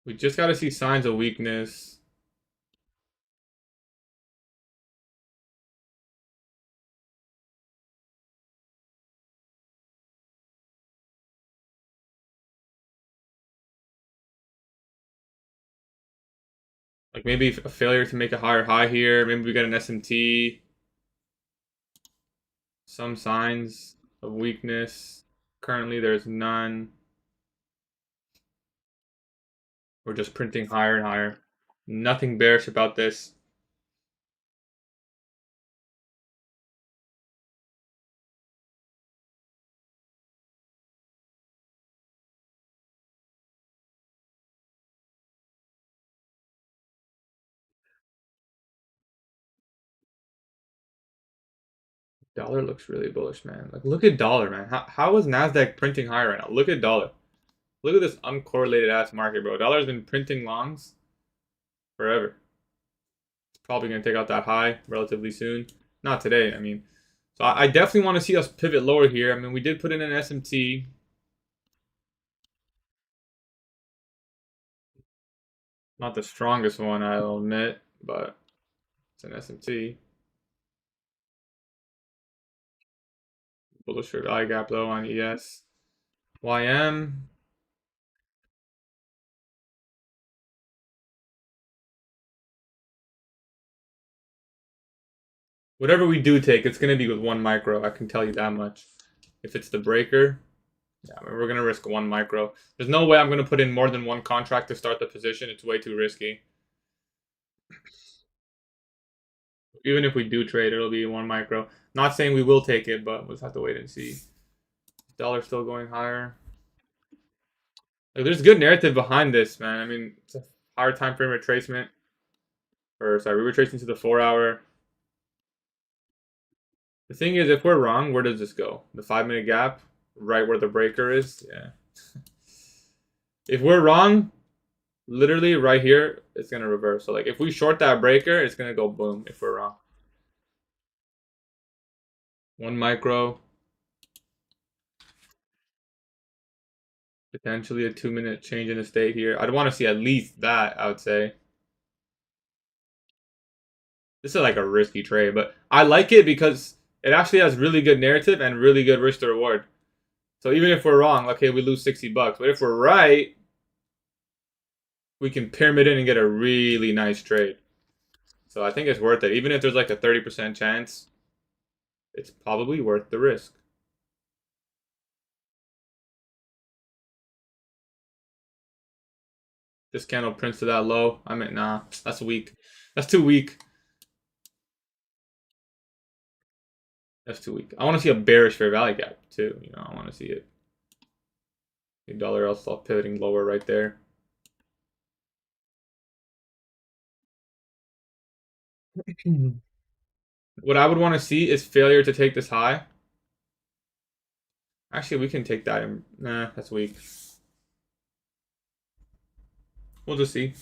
We just got to see signs of weakness. Like maybe a failure to make a higher high here. Maybe we get an SMT. Some signs of weakness. Currently, there's none. We're just printing higher and higher. Nothing bearish about this. Dollar looks really bullish, man. Like, look at dollar, man. How is Nasdaq printing higher right now? Look at dollar. Look at this uncorrelated ass market, bro. Dollar's been printing longs forever. It's probably gonna take out that high relatively soon. Not today, I mean. So I definitely want to see us pivot lower here. I mean, we did put in an SMT. Not the strongest one, I'll admit, but it's an SMT. Bullish eye gap though on ES. YM. Whatever we do take, it's going to be with 1 micro. I can tell you that much. If it's the breaker, yeah, we're going to risk 1 micro. There's no way I'm going to put in more than 1 contract to start the position. It's way too risky. Even if we do trade, it'll be 1 micro. Not saying we will take it, but we'll just have to wait and see. Dollar still going higher. Like, there's good narrative behind this, man. I mean, it's a higher time frame retracement. Or, sorry, retracing to the 4-hour. The thing is, if we're wrong, where does this go? The 5-minute gap? Right where the breaker is? Yeah. If we're wrong, literally right here, it's going to reverse. So, like, if we short that breaker, it's going to go boom if we're wrong. 1 micro. Potentially a 2-minute change in the state here. I'd want to see at least that, I would say. This is like a risky trade, but I like it because it actually has really good narrative and really good risk to reward. So even if we're wrong, okay, we lose 60 bucks. But if we're right, we can pyramid in and get a really nice trade. So I think it's worth it. Even if there's like a 30% chance, it's probably worth the risk. This candle prints to that low. I mean, nah, that's weak. That's too weak. That's too weak. I want to see a bearish fair value gap too. You know, I want to see it. The dollar else pivoting lower right there. What I would want to see is failure to take this high. Actually, we can take that. Nah, that's weak. We'll just see.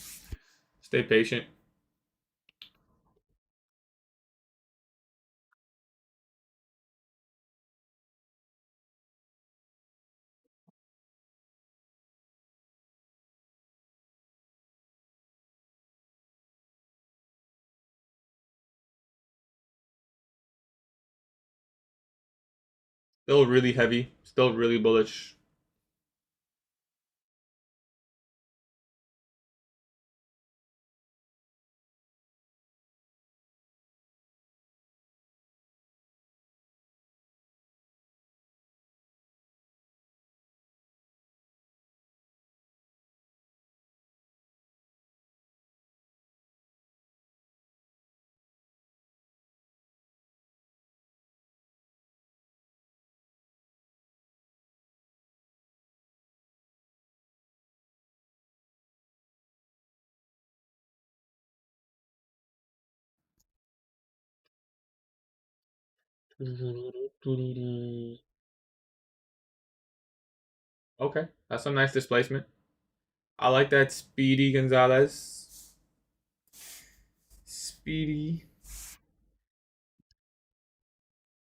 Stay patient. Still really heavy. Still really bullish. Okay, that's some nice displacement. I like that Speedy Gonzalez. Speedy.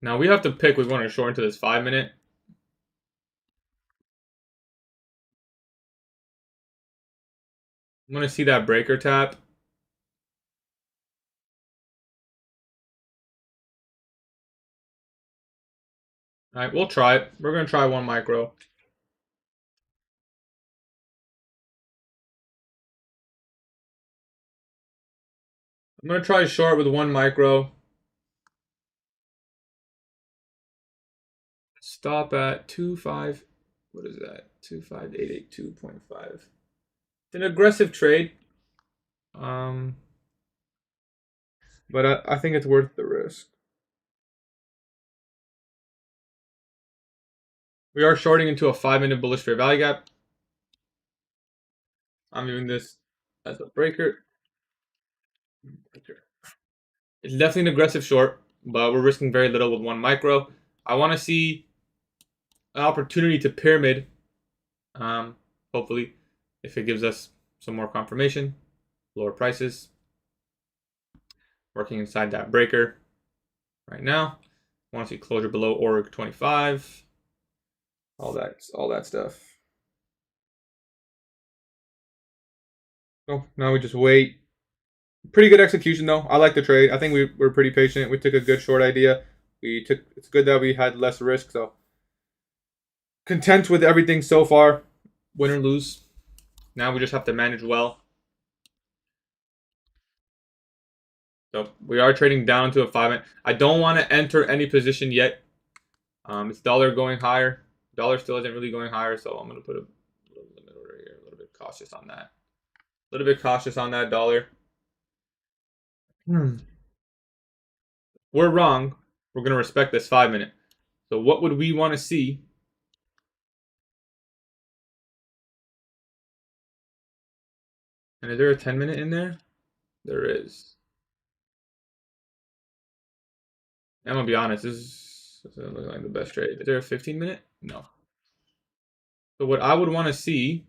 Now we have to pick. We want to short into this 5-minute. I'm gonna see that breaker tap. All right, we'll try it. We're gonna try 1 micro. I'm gonna try short with 1 micro. Stop at 2.5. What is that? 25882.5. It's an aggressive trade. But I think it's worth the risk. We are shorting into a 5-minute bullish fair value gap. I'm viewing this as a breaker. It's definitely an aggressive short, but we're risking very little with 1 micro. I want to see an opportunity to pyramid. Hopefully, if it gives us some more confirmation, lower prices. Working inside that breaker right now. I want to see closure below org 25. All that stuff. So now we just wait. Pretty good execution though. I like the trade. I think we were pretty patient. We took a good short idea. It's good that we had less risk. So content with everything so far. Win or lose. Now we just have to manage well. So we are trading down to a 5-minute. I don't want to enter any position yet. It's dollar going higher. Dollar still isn't really going higher, so I'm gonna put a little limit over here. A little bit cautious on that. A little bit cautious on that dollar. We're wrong. We're gonna respect this 5-minute. So what would we want to see? And is there a 10-minute in there? There is. I'm gonna be honest. This doesn't look like the best trade. Is there a 15-minute? No. So what I would want to see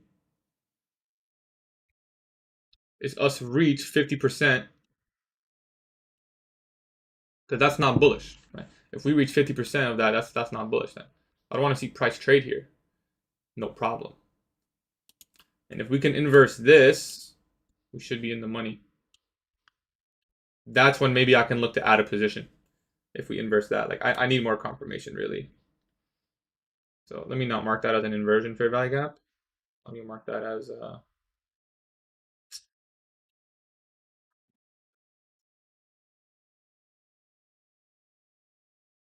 is us reach 50%, because that's not bullish. Right? If we reach 50% of that, that's not bullish. Then I don't want to see price trade here. No problem. And if we can inverse this, we should be in the money. That's when maybe I can look to add a position. If we inverse that, like I need more confirmation really. So let me not mark that as an inversion fair value gap. Let me mark that as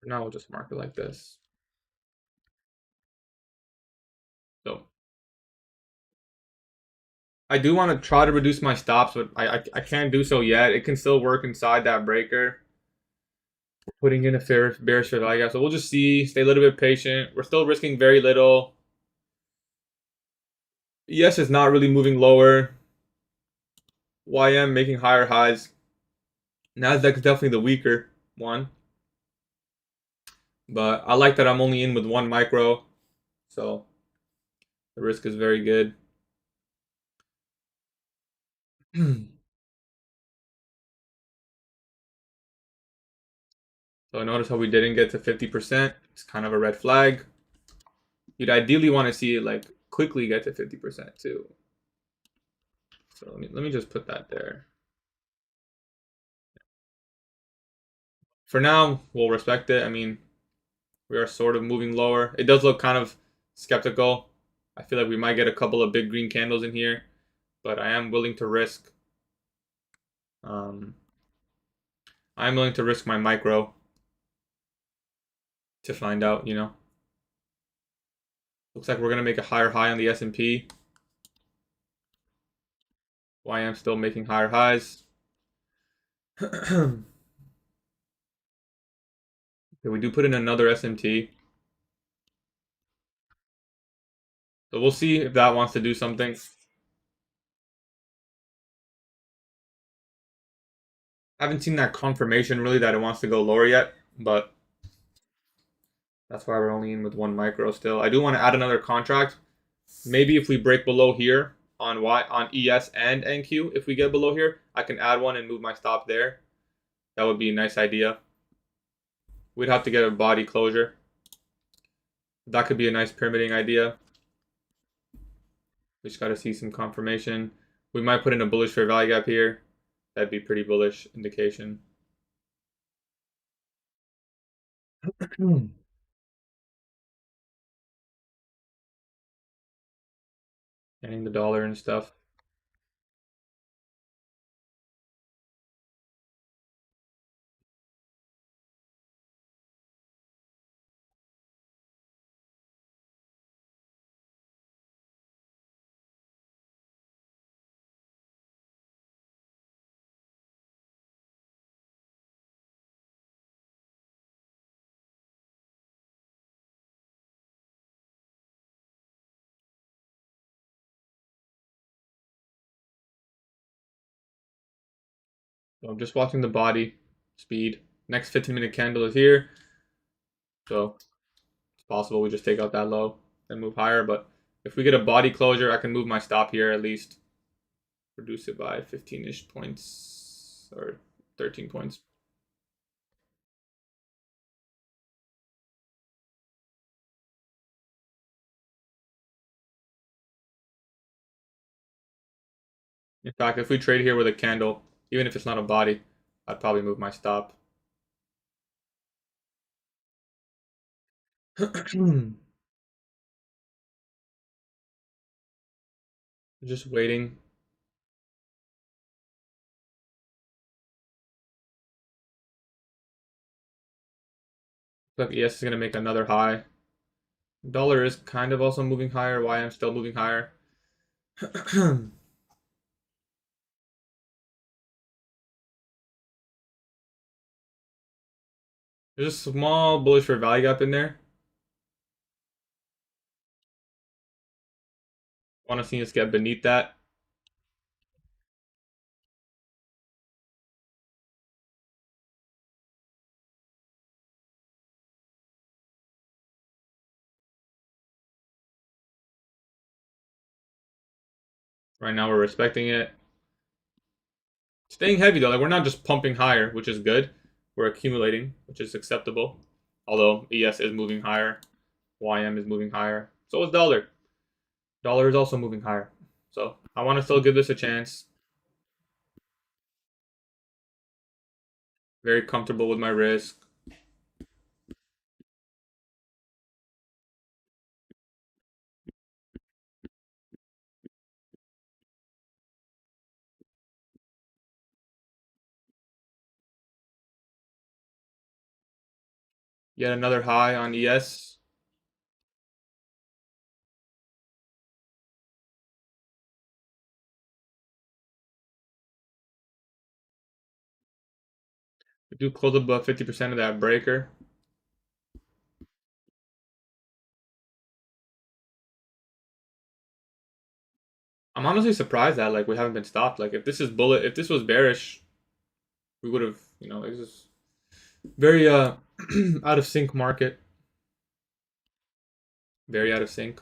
now we'll just mark it like this. So I do want to try to reduce my stops, but I can't do so yet. It can still work inside that breaker. We're putting in a bearish fair value gap, so we'll just see. Stay a little bit patient. We're still risking very little. ES is not really moving lower. YM making higher highs. Nasdaq is definitely the weaker one. But I like that I'm only in with 1 micro. So the risk is very good. So notice how we didn't get to 50%. It's kind of a red flag. You'd ideally want to see it like quickly get to 50% too. So let me just put that there. For now, we'll respect it. I mean, we are sort of moving lower. It does look kind of skeptical. I feel like we might get a couple of big green candles in here, but I am willing to risk. I'm willing to risk my micro to find out, you know. Looks like we're going to make a higher high on the S&P. YM still making higher highs. Okay, we do put in another SMT. So we'll see if that wants to do something. I haven't seen that confirmation really that it wants to go lower yet, but that's why we're only in with 1 micro still. I do want to add another contract. Maybe if we break below here on ES and NQ, if we get below here, I can add one and move my stop there. That would be a nice idea. We'd have to get a body closure. That could be a nice pyramiding idea. We just got to see some confirmation. We might put in a bullish fair value gap here. That'd be pretty bullish indication. Getting the dollar and stuff. So I'm just watching the body speed. Next 15-minute candle is here. So it's possible we just take out that low and move higher. But if we get a body closure, I can move my stop here at least. Reduce it by 15-ish points or 13 points. In fact, if we trade here with a candle, even if it's not a body, I'd probably move my stop. Just waiting. Look, ES is going to make another high. Dollar is kind of also moving higher. Why I'm still moving higher. There's a small bullish for value gap in there. Want to see us get beneath that. Right now we're respecting it. Staying heavy though, like we're not just pumping higher, which is good. We're accumulating, which is acceptable. Although ES is moving higher, YM is moving higher. So is dollar. Dollar is also moving higher. So I want to still give this a chance. Very comfortable with my risk. Yet another high on ES. We do close above 50% of that breaker. I'm honestly surprised that like we haven't been stopped. Like if this was bearish, we would have, it's just very out of sync market. Very out of sync.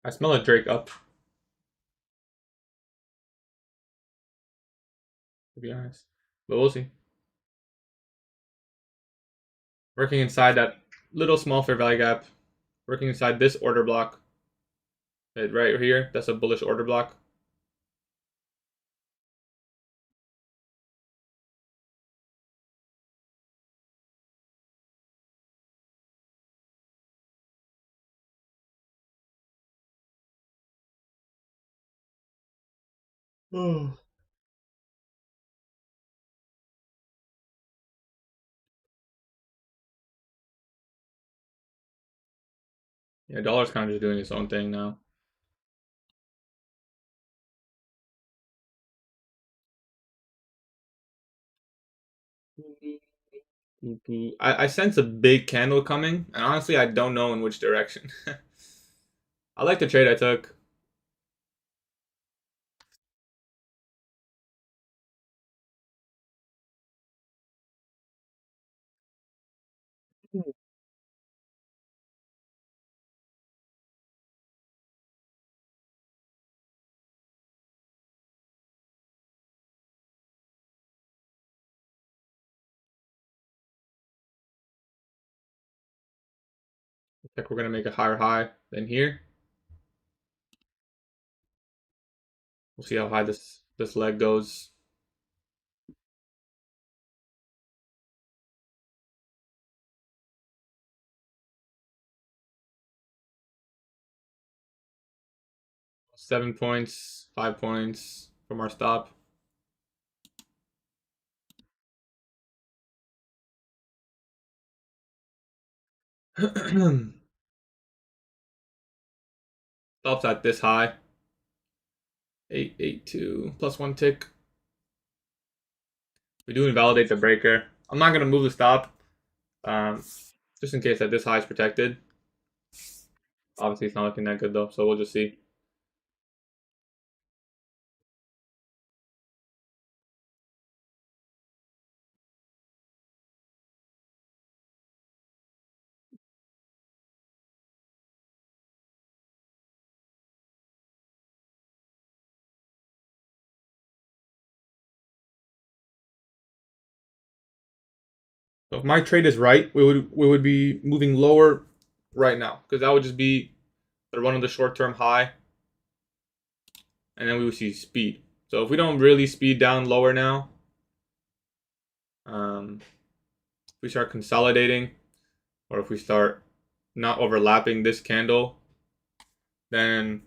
I smell a Drake up, to be honest. But we'll see. Working inside that little small fair value gap. Working inside this order block. Right here. That's a bullish order block. Oh. Yeah, dollar's kind of just doing its own thing now. I sense a big candle coming, and honestly, I don't know in which direction. I like the trade I took. Looks like we're gonna make a higher high than here. We'll see how high this leg goes. Seven points, 5 points from our stop. Stops at this high. 882 plus one tick. We do invalidate the breaker. I'm not gonna move the stop, um, just in case that this high is protected. Obviously, it's not looking that good though, so we'll just see. So if my trade is right, we would be moving lower right now because that would just be the run of the short term high, and then we would see speed. So if we don't really speed down lower now, if we start consolidating, or if we start not overlapping this candle, then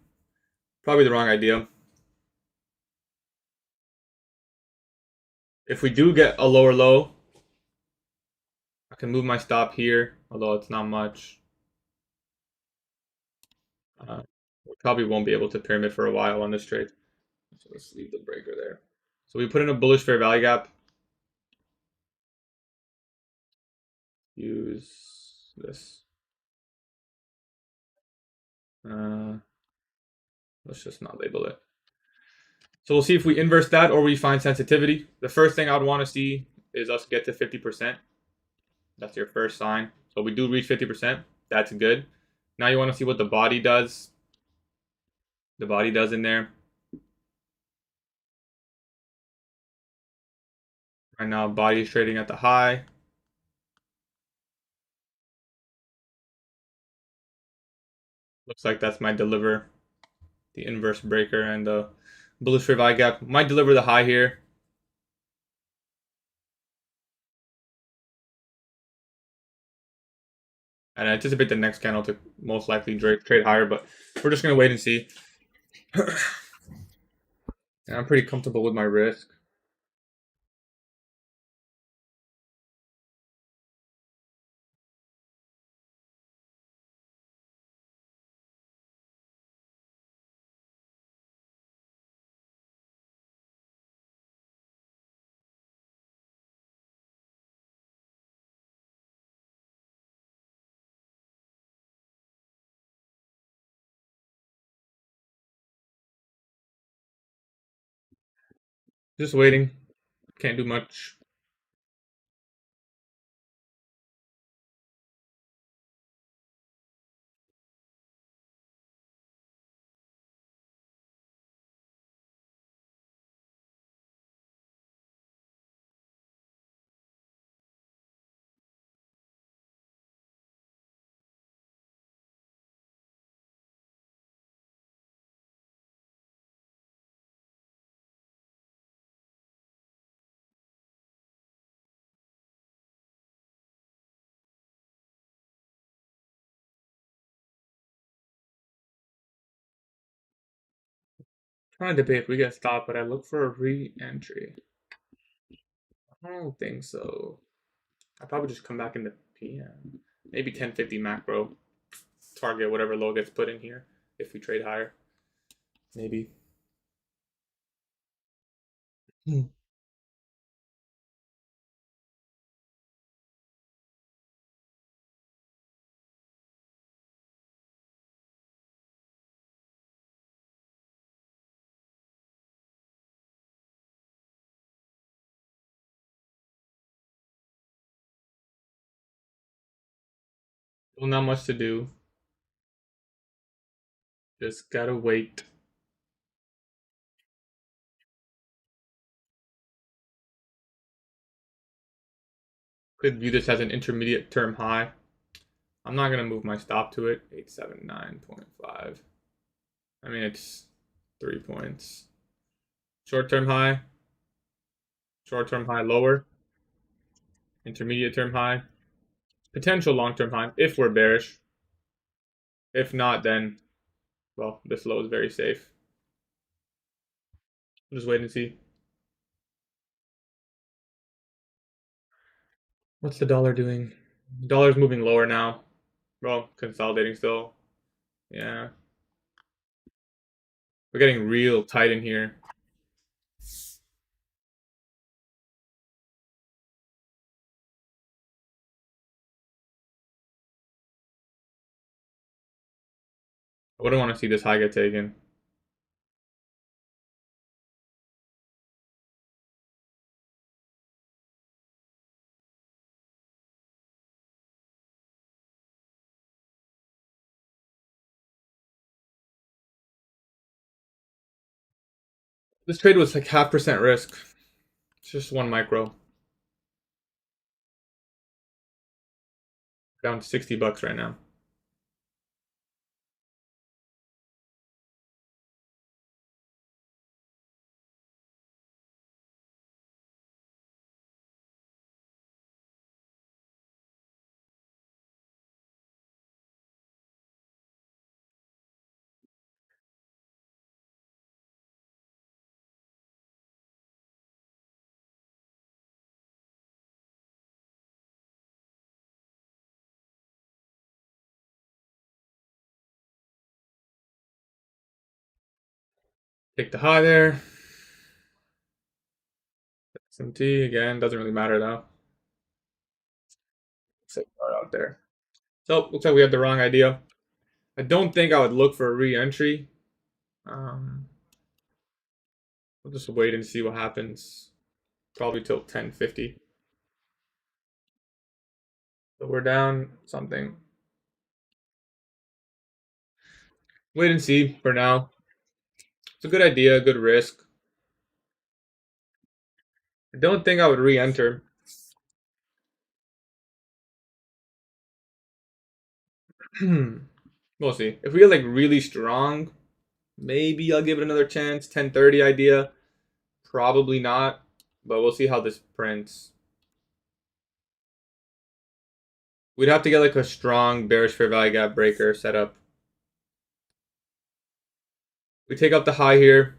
probably the wrong idea. If we do get a lower low, I can move my stop here, although it's not much. We probably won't be able to pyramid for a while on this trade. So let's leave the breaker there. So we put in a bullish fair value gap. Use this. Let's just not label it. So we'll see if we inverse that or we find sensitivity. The first thing I would want to see is us get to 50%. That's your first sign. So we do reach 50%. That's good. Now you want to see what the body does. The body does in there. Right now, body is trading at the high. Looks like that's my deliver, the inverse breaker and the bullish fair value gap. Might deliver the high here. And I anticipate the next candle to most likely trade higher, but we're just going to wait and see. And I'm pretty comfortable with my risk. Just waiting. Can't do much. Trying to debate if we get stopped, but I look for a re-entry. I don't think so. I probably just come back in the PM. Maybe 1050 macro. Target whatever low gets put in here if we trade higher. Maybe. Still not much to do. Just gotta wait. Could view this as an intermediate term high. I'm not gonna move my stop to it. 879.5. I mean, it's 3 points. Short term high. Short term high lower. Intermediate term high. Potential long term high if we're bearish. If not, then, well, this low is very safe. We'll just wait and see. What's the dollar doing? Dollar's moving lower now. Well, consolidating still. Yeah. We're getting real tight in here. I wouldn't want to see this high get taken. This trade was like 0.5% risk. It's just one micro. Down to $60 right now. Take the high there. SMT again, doesn't really matter though. Say out there. So looks like we had the wrong idea. I don't think I would look for a re-entry. We'll just wait and see what happens. Probably till 10:50. So we're down something. Wait and see for now. It's a good idea, good risk. I don't think I would re-enter. We'll see. If we get like really strong, maybe I'll give it another chance. 10:30 idea. Probably not, but we'll see how this prints. We'd have to get like a strong bearish fair value gap breaker set up. We take out the high here.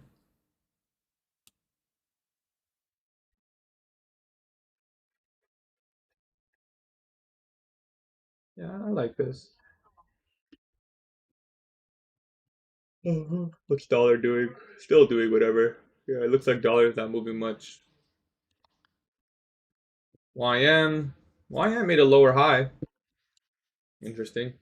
Yeah, I like this. What's dollar doing? Still doing whatever. Yeah, it looks like dollar is not moving much. YM. YM made a lower high. Interesting.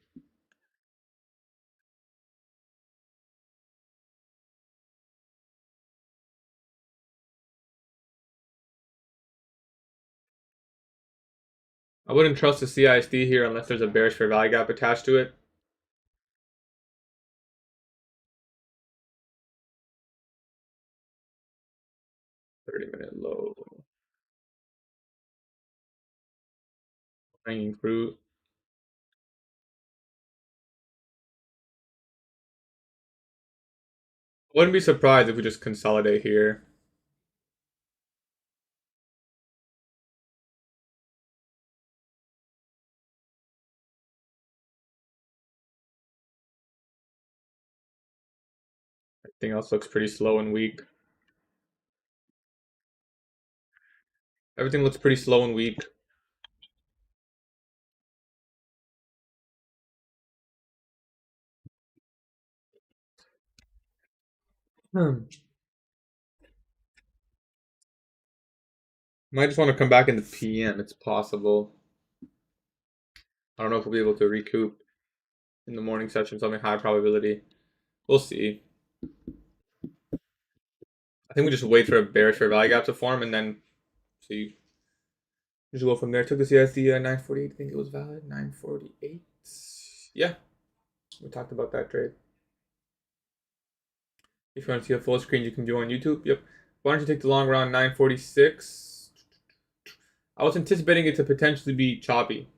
I wouldn't trust the CISD here unless there's a bearish fair value gap attached to it. 30-minute low. Hanging fruit. Wouldn't be surprised if we just consolidate here. Everything else looks pretty slow and weak. Everything looks pretty slow and weak. Might just want to come back in the PM. It's possible. I don't know if we'll be able to recoup in the morning session. Something high probability. We'll see. I think we just wait for a bearish fair value gap to form and then see. Just go from there. Took the CSD at 948. I think it was valid. 948. Yeah, we talked about that trade. If you want to see a full screen, you can do on YouTube. Yep. Why don't you take the long round 946? I was anticipating it to potentially be choppy.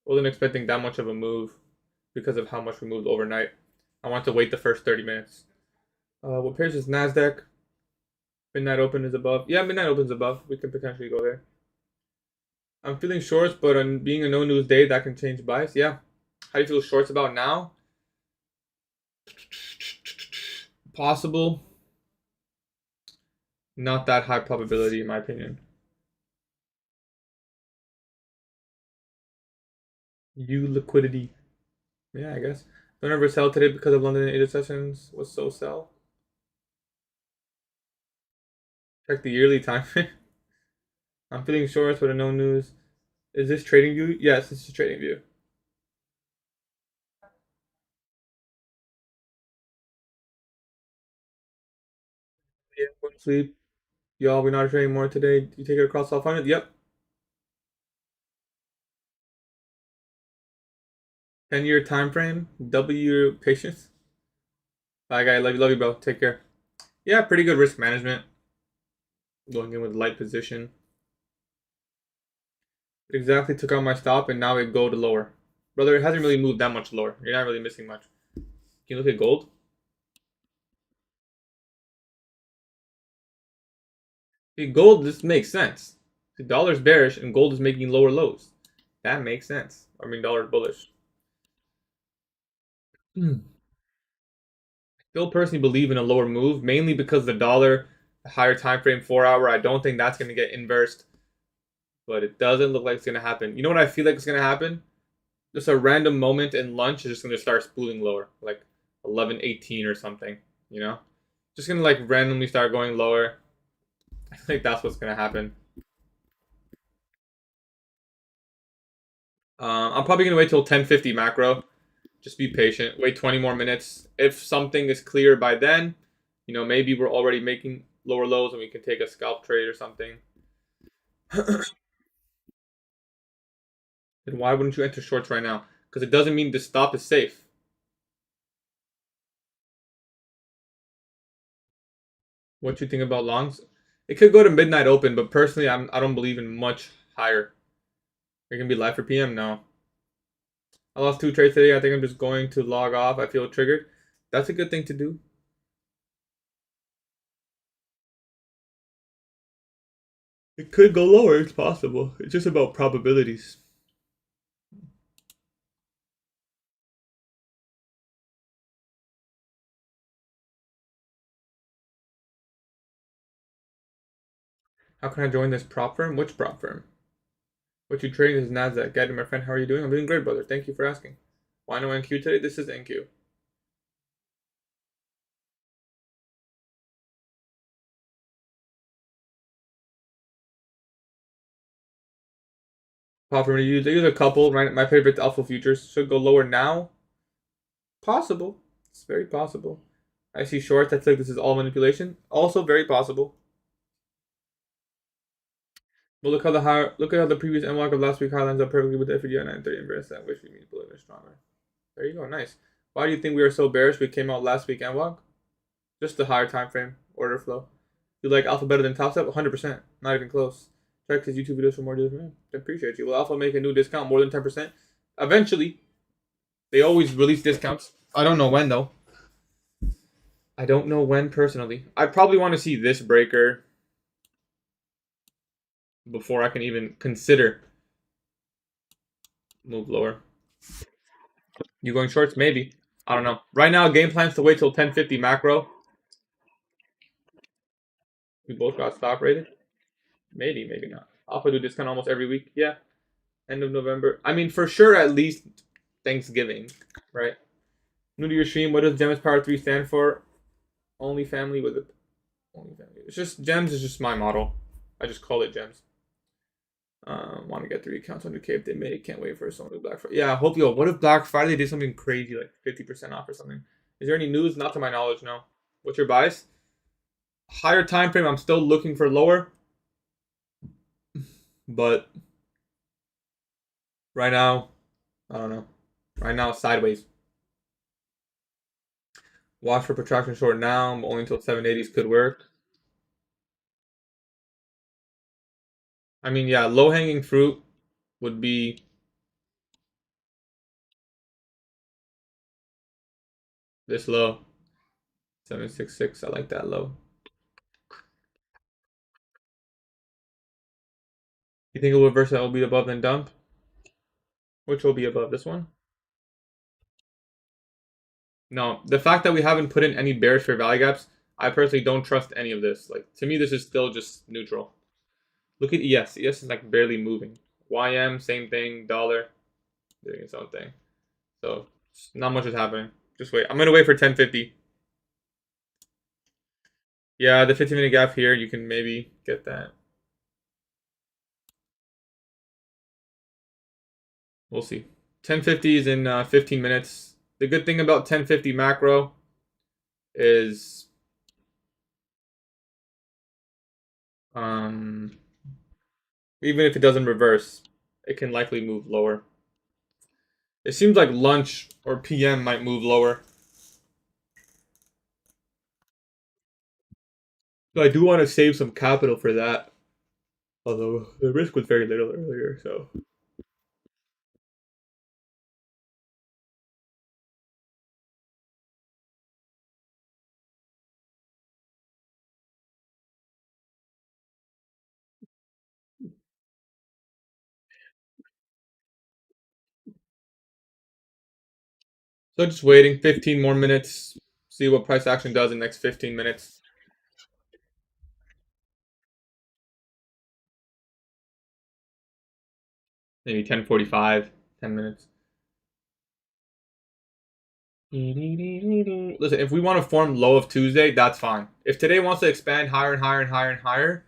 Wasn't expecting that much of a move because of how much we moved overnight. I want to wait the first 30 minutes. What pairs is NASDAQ? Midnight open is above. Yeah, midnight open is above. We can potentially go there. I'm feeling shorts, but on being a no news day, that can change bias. Yeah. How do you feel shorts about now? Possible. Not that high probability, in my opinion. Liquidity. Yeah, I guess. Don't ever sell today because of London Asia sessions. Was so sell. Check the yearly time frame. I'm feeling shorts with a no news. Is this trading view? Yes, this is trading view. Yeah, go to sleep. Y'all, we're not trading more today. You take it across all 500? Yep. 10-year time frame. Double your patience. Bye, guy. Love you, bro. Take care. Yeah, pretty good risk management. Going in with light position. It exactly took out my stop, and now it go to lower. Brother, it hasn't really moved that much lower. You're not really missing much. Can you look at gold? See, gold, this makes sense. The dollar's bearish, and gold is making lower lows. That makes sense. I mean, dollar's bullish. Still personally believe in a lower move, mainly because the dollar, the higher time frame, 4 hour. I don't think that's going to get inversed, but it doesn't look like it's going to happen. You know what I feel like is going to happen? Just a random moment in lunch is just going to start spooling lower, like 11:18 or something. You know, just going to like randomly start going lower. I think that's what's going to happen. I'm probably going to wait till 10:50 macro. Just be patient. Wait 20 more minutes. If something is clear by then, you know, maybe we're already making lower lows and we can take a scalp trade or something. Then why wouldn't you enter shorts right now? Because it doesn't mean the stop is safe. What you think about longs? It could go to midnight open, but personally, I don't believe in much higher. You're gonna be live for PM? No. I lost 2 trades today. I think I'm just going to log off. I feel triggered. That's a good thing to do. It could go lower. It's possible. It's just about probabilities. How can I join this prop firm? Which prop firm? What you trading is Nasdaq. Gatie, my friend, how are you doing? I'm doing great, brother. Thank you for asking. Why no NQ today? This is NQ. Prop firm to use. I use a couple. My favorite alpha futures should go lower now. Possible. It's very possible. I see shorts. That's like this is all manipulation. Also very possible. But look at how the previous M walk of last week highlights up perfectly with the FED at 9:30 and versus that which we need to believe is stronger. There you go. Nice. Why do you think we are so bearish? We came out last week M walk. Just the higher time frame order flow. You like Alpha better than Top Step? 100%. Not even close. Check his YouTube videos for more deals from him. I appreciate you. Will Alpha make a new discount more than 10%? Eventually. They always release discounts. I don't know when though. I don't know when personally. I probably want to see this breaker before I can even consider move lower. You going shorts? Maybe. I don't know. Right now, game plans to wait till 10:50 macro. We both got stop rated. Maybe, maybe not. Alpha do discount almost every week. Yeah. End of November. I mean, for sure, at least Thanksgiving, right? New to your stream. What does Gems Power 3 stand for? Only family with it. Only family. It's just Gems is just my model. I just call it Gems. Want to get 3 accounts 100K if they make. Can't wait for someone to Black Friday. Yeah, I hope yo. What if Black Friday did something crazy like 50% off or something? Is there any news? Not to my knowledge, no. What's your bias? Higher time frame. I'm still looking for lower, but right now, I don't know. Right now, sideways. Watch for protraction short now, but only until 780s could work. I mean, yeah, low hanging fruit would be this low. 766. I like that low. You think it will reverse that will be above then dump? Which will be above this one? No. The fact that we haven't put in any bearish fair value gaps, I personally don't trust any of this. Like, to me, this is still just neutral. Look at ES. ES is like barely moving. YM, same thing. Dollar, doing its own thing. So, not much is happening. Just wait. I'm going to wait for 1050. Yeah, the 15-minute gap here, you can maybe get that. We'll see. 1050 is in 15 minutes. The good thing about 1050 macro is even if it doesn't reverse, it can likely move lower. It seems like lunch or PM might move lower. So I do want to save some capital for that. Although the risk was very little earlier, so. So just waiting 15 more minutes. See what price action does in the next 15 minutes. Maybe 10:45, 10 minutes. Listen, if we want to form low of Tuesday, that's fine. If today wants to expand higher and higher and higher and higher,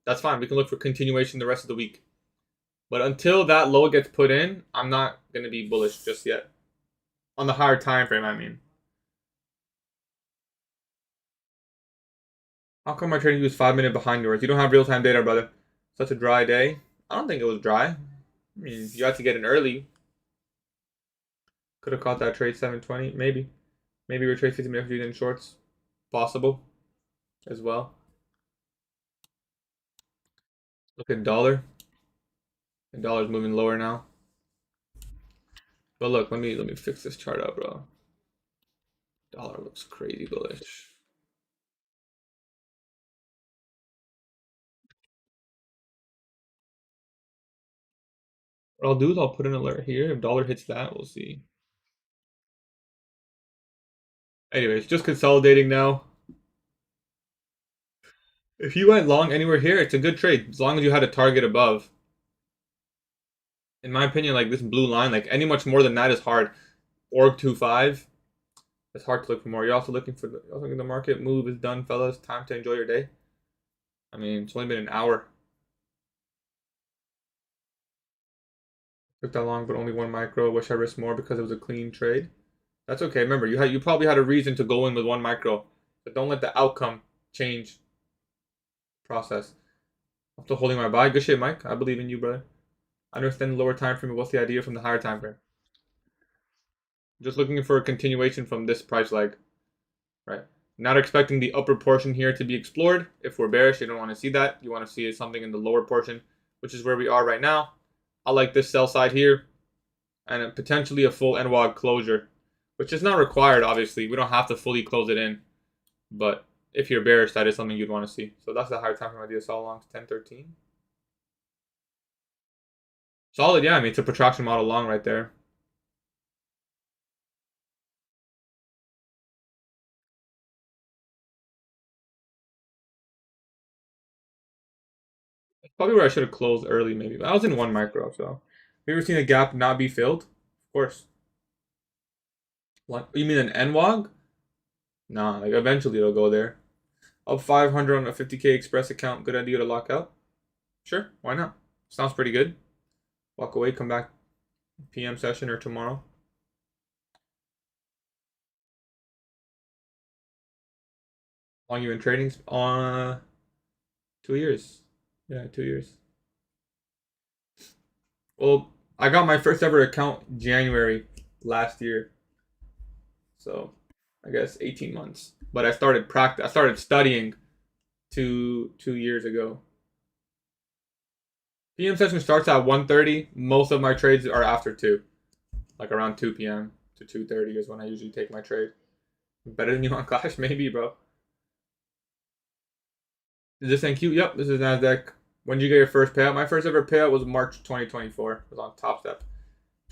that's fine. We can look for continuation the rest of the week. But until that low gets put in, I'm not going to be bullish just yet. On the higher time frame, I mean. How come my trading view is 5 minutes behind yours? You don't have real-time data, brother. Such a dry day. I don't think it was dry. I mean, you had to get in early. Could have caught that trade 720, maybe. Maybe retrace 50 minutes in shorts. Possible as well. Look at dollar. The dollar's moving lower now. But look, let me fix this chart up, bro. Dollar looks crazy bullish. What I'll do is I'll put an alert here. If dollar hits that, we'll see. Anyways, just consolidating now. If you went long anywhere here, it's a good trade as long as you had a target above. In my opinion, like this blue line, like any much more than that is hard. Org 2.5, it's hard to look for more. You're also looking for the market move is done, fellas. Time to enjoy your day. I mean, it's only been an hour. Took that long, but only one micro. Wish I risked more because it was a clean trade. That's okay. Remember, you probably had a reason to go in with one micro, but don't let the outcome change the process. I'm still holding my buy. Good shit, Mike. I believe in you, brother. I understand the lower time frame. What's the idea from the higher time frame? Just looking for a continuation from this price leg, right? Not expecting the upper portion here to be explored. If we're bearish, you don't want to see that. You want to see something in the lower portion, which is where we are right now. I like this sell side here, and potentially a full NWOG closure, which is not required, obviously. We don't have to fully close it in, but if you're bearish, that is something you'd want to see. So that's the higher time frame idea. Sell along to 1013. Solid, yeah. I mean, it's a protraction model long right there. Probably where I should have closed early, maybe. But I was in one micro, so. Have you ever seen a gap not be filled? Of course. What? You mean an NWOG? Nah, like eventually it'll go there. Up 500 on a 50K Express account. Good idea to lock out? Sure, why not? Sounds pretty good. Walk away, come back PM session or tomorrow. How long you been trading? 2 years. Yeah, 2 years. Well, I got my first ever account January. last year. So I guess 18 months. But I started studying two years ago. PM session starts at 1:30. Most of my trades are after 2. Like around 2 p.m. to 2:30 is when I usually take my trade. Better than you on Clash? Maybe, bro. Is this NQ? Yep, this is NASDAQ. When did you get your first payout? My first ever payout was March 2024. It was on Top Step.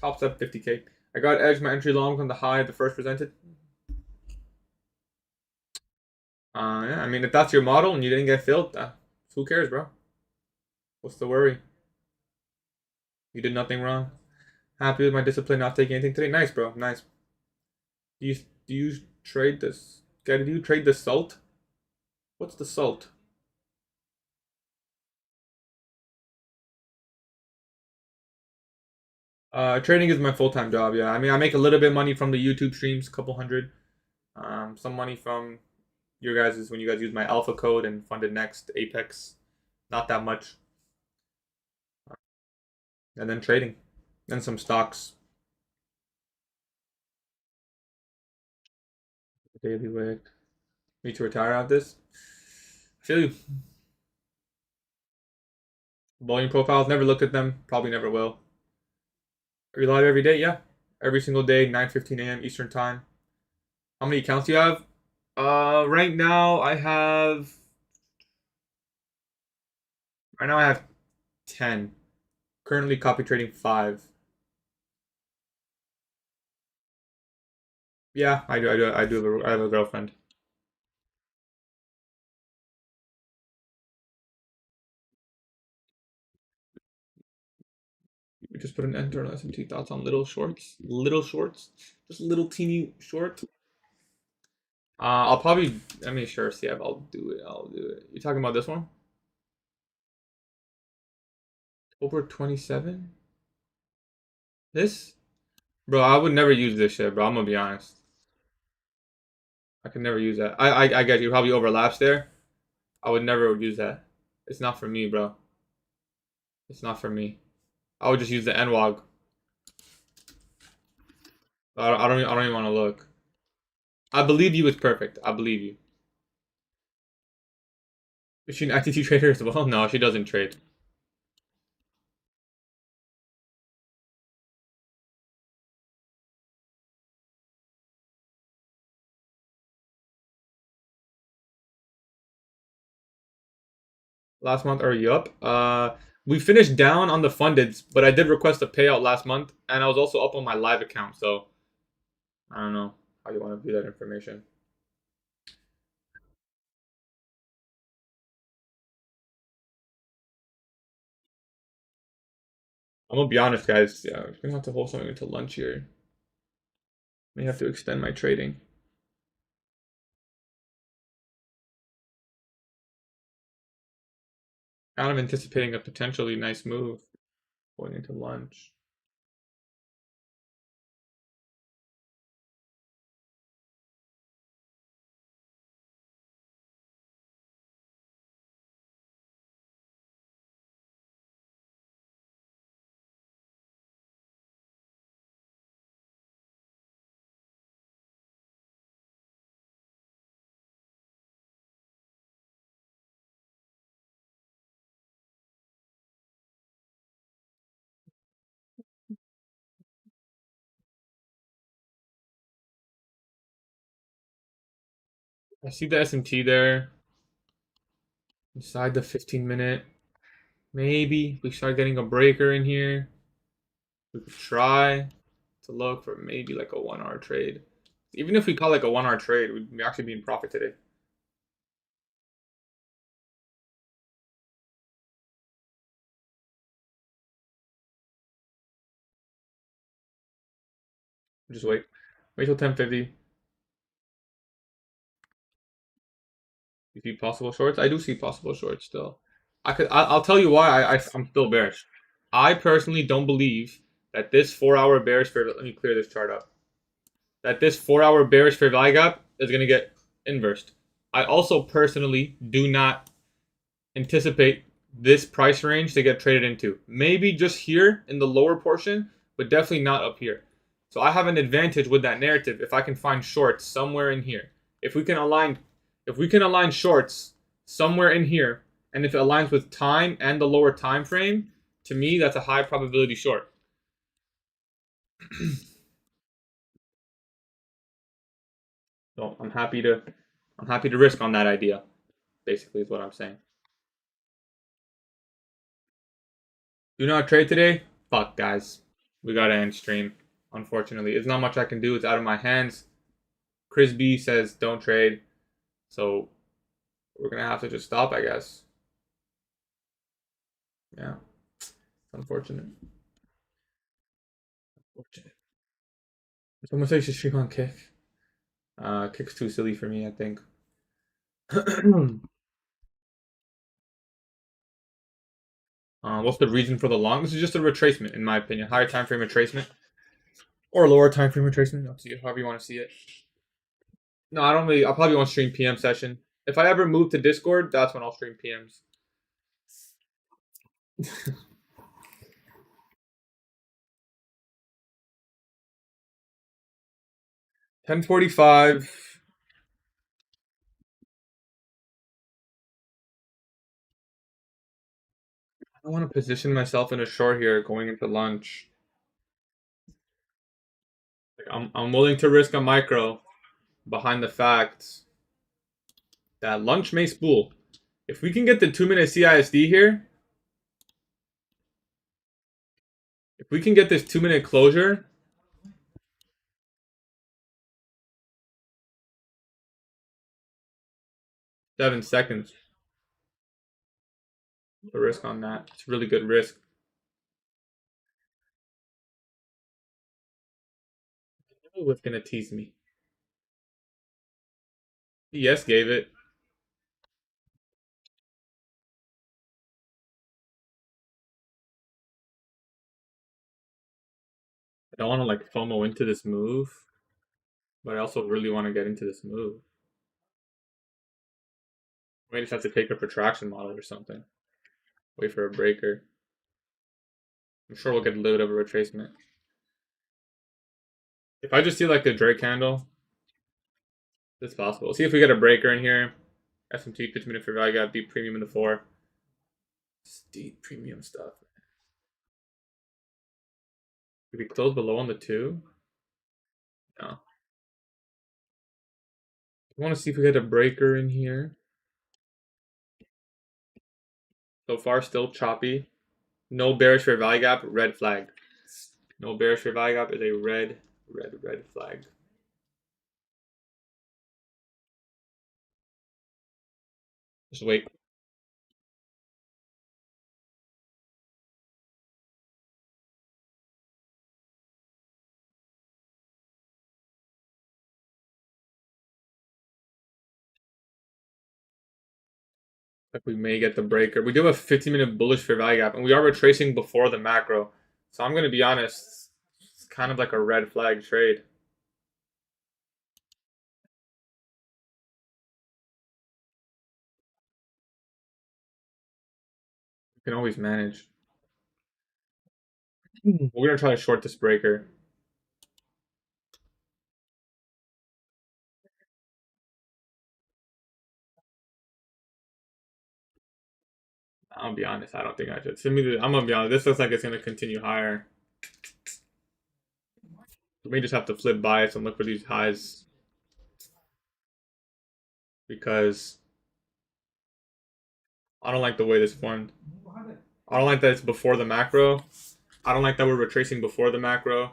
Top Step 50K. I got edged my entry long on the high the first presented. Yeah, I mean, if that's your model and you didn't get filled, who cares, bro? What's the worry? You did nothing wrong. Happy with my discipline, not taking anything today. Nice, bro. Nice. Do you trade this? Do you trade the salt? What's the salt? Trading is my full-time job. Yeah, I mean, I make a little bit of money from the YouTube streams, a couple hundred. Some money from your guys is when you guys use my alpha code and funded next Apex. Not that much. And then trading, and some stocks. Daily wick. Need to retire out of this. I feel you. Volume profiles. Never looked at them. Probably never will. Are you live every day? Yeah, every single day, 9:15 a.m. Eastern time. How many accounts do you have? Right now I have. Right now I have 10. Currently copy trading 5. Yeah, I do. I have a girlfriend. We just put an enter on S&T thoughts on little shorts. Little shorts. Just little teeny short. I'll probably. Let me sure. See if I'll do it. I'll do it. You talking about this one? Over 27? This? Bro, I would never use this shit, bro. I'm gonna be honest. I could never use that. I get you. Probably overlaps there. I would never use that. It's not for me, bro. It's not for me. I would just use the NWOG. I don't even want to look. I believe you is perfect. I believe you. Is she an ITT trader as well? No, she doesn't trade. Last month, are you up? We finished down on the fundeds, but I did request a payout last month, and I was also up on my live account, so I don't know how you want to view that information. I'm gonna be honest, guys. Yeah, I'm gonna have to hold something until lunch here. May have to extend my trading. Kind of anticipating a potentially nice move going into lunch. I see the S&T there inside the 15-minute. Maybe we start getting a breaker in here. We could try to look for maybe like a 1 hour trade. Even if we call like a 1 hour trade, we'd actually be in profit today. Just wait. Wait till 10:50. You see possible shorts? I do see possible shorts still. I'll tell you why I'm still bearish. I personally don't believe that this 4 hour bearish fair. Let me clear this chart up. That this 4 hour bearish fair value gap is gonna get inversed. I also personally do not anticipate this price range to get traded into. Maybe just here in the lower portion, but definitely not up here. So I have an advantage with that narrative if I can find shorts somewhere in here. If we can align shorts somewhere in here, and if it aligns with time and the lower time frame, to me that's a high probability short. So I'm happy to risk on that idea. Basically, is what I'm saying. Do not trade today. Fuck, guys. We gotta end stream. Unfortunately, there's not much I can do. It's out of my hands. Chris B says don't trade, so we're gonna have to just stop, I guess. Yeah, it's unfortunate. Someone says you should stream on Kick. Kick's too silly for me, I think. What's the reason for the long? This is just a retracement, in my opinion. Higher time frame retracement or lower time frame retracement. Up to you, however you want to see it. No, I don't really. I'll probably want to stream PM session. If I ever move to Discord, that's when I'll stream PMs. 10:45. I want to position myself in a short here going into lunch. Like, I'm willing to risk a micro behind the fact that lunch may spool. If we can get the 2-minute CISD here, if we can get this 2-minute closure, 7 seconds. The risk on that. It's a really good risk. I knew it was gonna tease me. Yes, gave it. I don't want to like FOMO into this move, but I also really want to get into this move. We just have to take a protraction model or something. Wait for a breaker. I'm sure we'll get a little bit of a retracement. If I just see like a Drake candle, it's possible. See if we get a breaker in here. SMT 15-minute fair value gap, deep premium in the 4. Deep premium stuff. Did we close below on the 2? No. I want to see if we get a breaker in here. So far, still choppy. No bearish fair value gap, red flag. No bearish fair value gap is a red flag. Just wait. Like we may get the breaker. We do have a 15-minute bullish fair value gap, and we are retracing before the macro. So I'm going to be honest, it's kind of like a red flag trade. You can always manage. We're going to try to short this breaker. I'll be honest, I don't think I should. I'm going to be honest, this looks like it's going to continue higher. We may just have to flip bias and look for these highs. Because I don't like the way this formed. I don't like that it's before the macro. I don't like that we're retracing before the macro.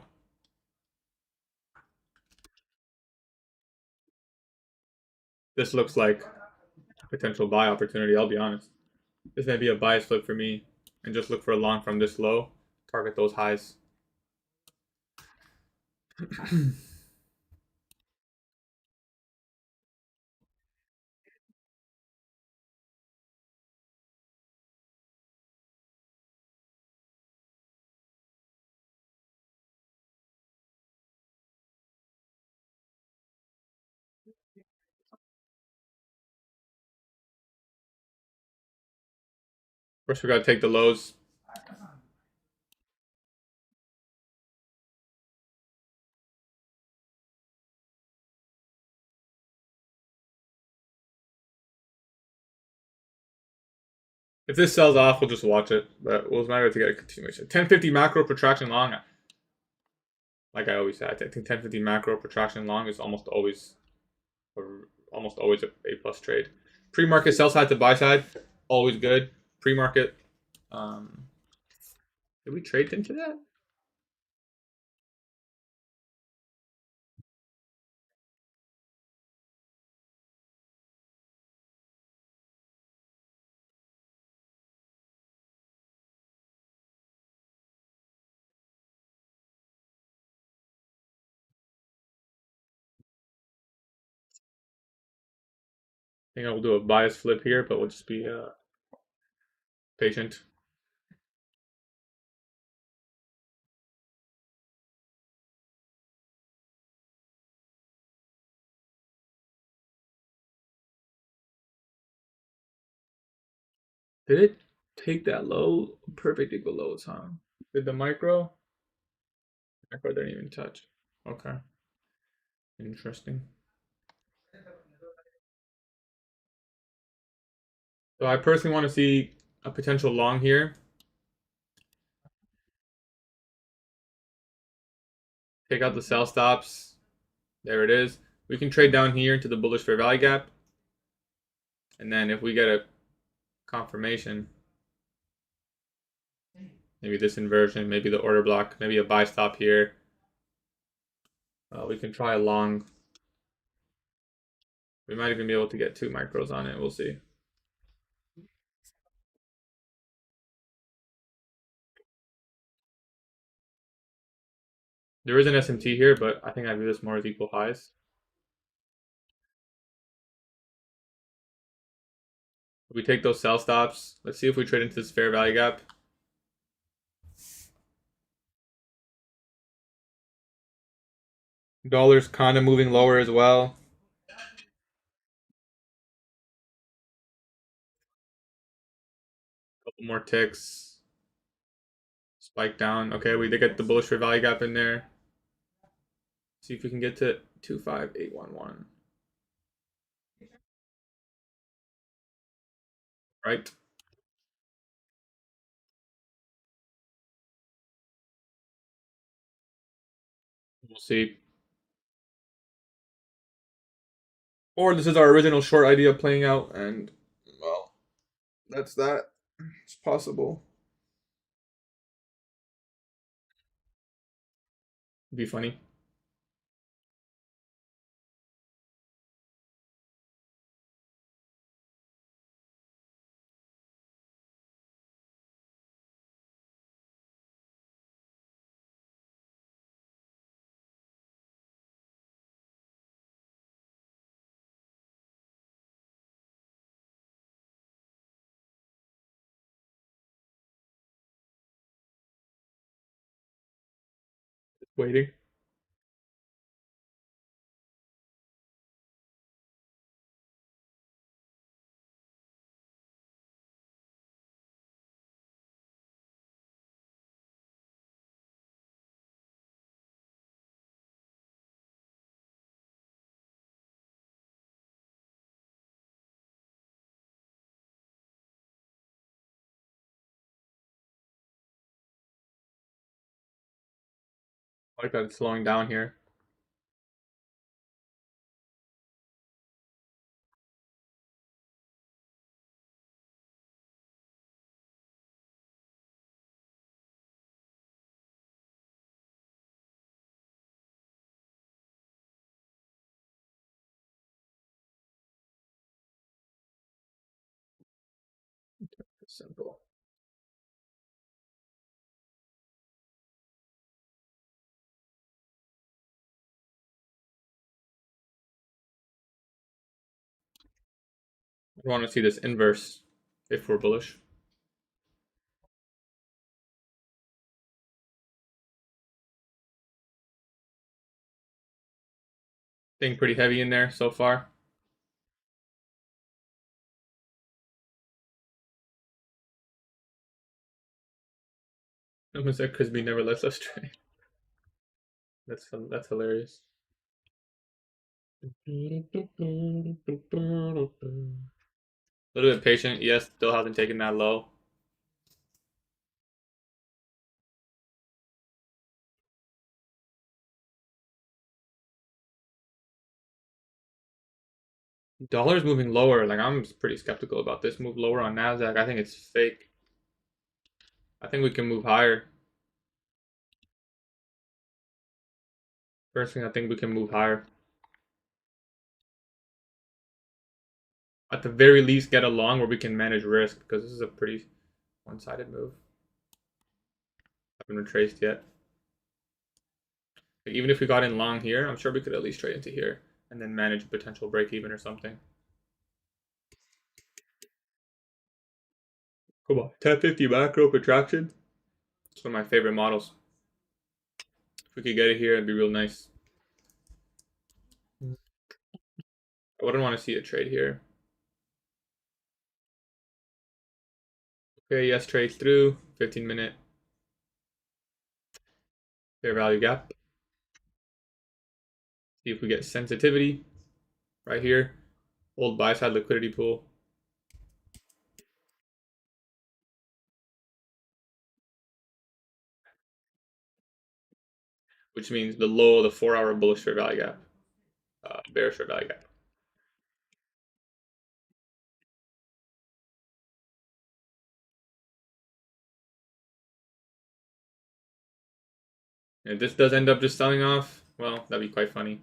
This looks like a potential buy opportunity, I'll be honest. This may be a bias flip for me. And just look for a long from this low. Target those highs. First, we gotta take the lows. If this sells off, we'll just watch it. But we'll matter to get a continuation. 1050 macro protraction long. Like I always say, I think 1050 macro protraction long is almost always a plus trade. Pre-market sell side to buy side, always good. Pre-market, um, did we trade into that? I think I'll do a bias flip here, but we'll just be patient. Did it take that low? Perfectly below its huh? Did the micro? Micro didn't even touch. Okay, interesting. So I personally want to see a potential long here. Take out the sell stops. There it is. We can trade down here into the bullish fair value gap. And then if we get a confirmation, maybe this inversion, maybe the order block, maybe a buy stop here, we can try a long. We might even be able to get 2 micros on it. We'll see. There is an SMT here, but I think I view this more as equal highs. We take those sell stops. Let's see if we trade into this fair value gap. Dollar's kind of moving lower as well. Couple more ticks. Spike down. Okay, we did get the bullish fair value gap in there. See if we can get to 25811. Right. We'll see. Or this is our original short idea playing out, and well, that's that. It's possible. It'd be funny. Waiting. I like that it's slowing down here. It's simple. I want to see this inverse if we're bullish. Staying pretty heavy in there so far. Someone said Crispy never lets us trade. That's hilarious. A little bit patient. Yes, still hasn't taken that low. Dollar's moving lower. Like I'm pretty skeptical about this move lower on Nasdaq. I think it's fake. I think we can move higher. First thing, I think we can move higher. At the very least, get along where we can manage risk because this is a pretty one-sided move. Haven't retraced yet. Like, even if we got in long here, I'm sure we could at least trade into here and then manage a potential break even or something. Come on, 1050 macro contraction. It's one of my favorite models. If we could get it here, it'd be real nice. I wouldn't want to see a trade here. Okay, yes, trade through. 15-minute fair value gap. See if we get sensitivity right here. Old buy side liquidity pool. Which means below the 4-hour bullish fair value gap. Bearish fair value gap. And if this does end up just selling off, well, that'd be quite funny,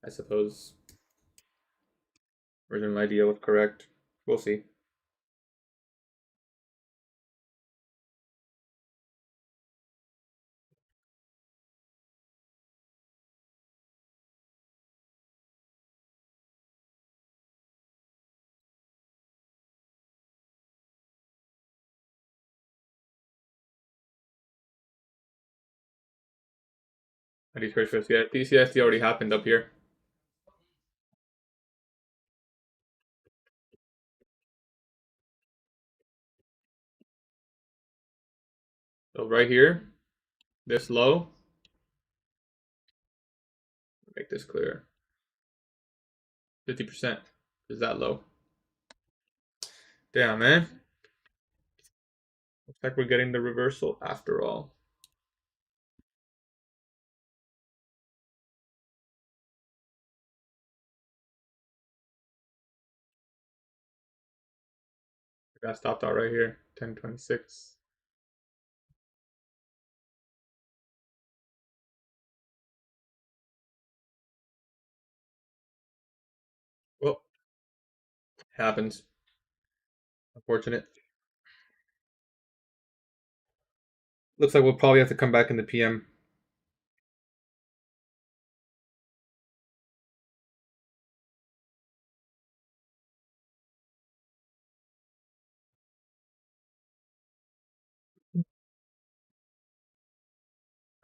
I suppose. Original idea was correct. We'll see. GatieTrades, yeah, PCSD already happened up here. So right here, this low, make this clear. 50% is that low. Damn, man. Looks like we're getting the reversal after all. I got stopped out right here, 1026. Well, happens. Unfortunate. Looks like we'll probably have to come back in the PM.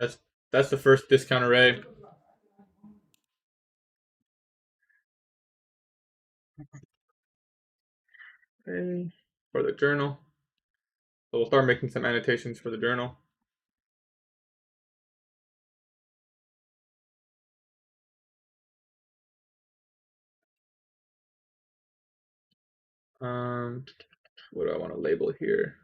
That's that's the first discount array. Okay. For the journal. So we'll start making some annotations for the journal. What do I want to label here?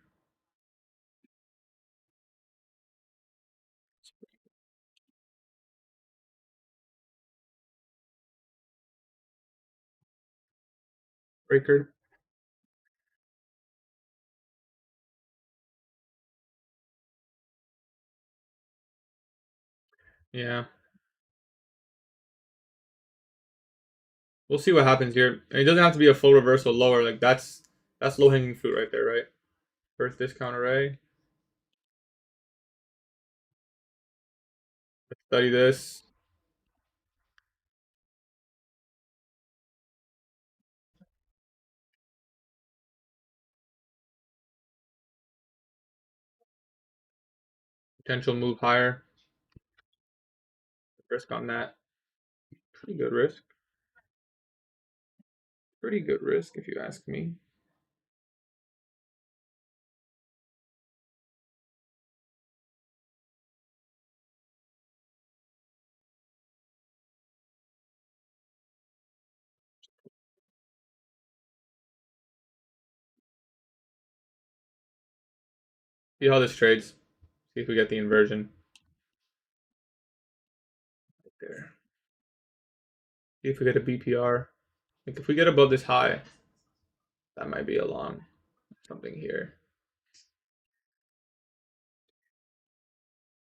Breaker. Yeah. We'll see what happens here. And it doesn't have to be a full reversal lower. Like that's low hanging fruit right there, right? First discount array. Let's study this. Potential move higher. Risk on that. Pretty good risk. Pretty good risk if you ask me. See how this trades. See if we get the inversion right there. See if we get a BPR. Like if we get above this high, that might be a long something here.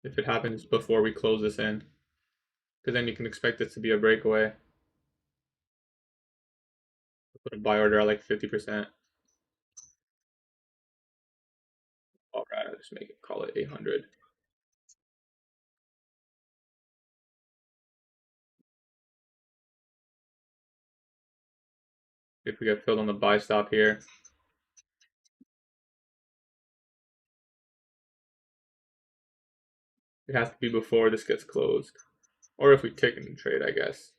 If it happens before we close this in, because then you can expect this to be a breakaway. Put a buy order at like 50%. All right, I'll just make it call it 800. If we get filled on the buy stop here, it has to be before this gets closed, or if we take a trade, I guess.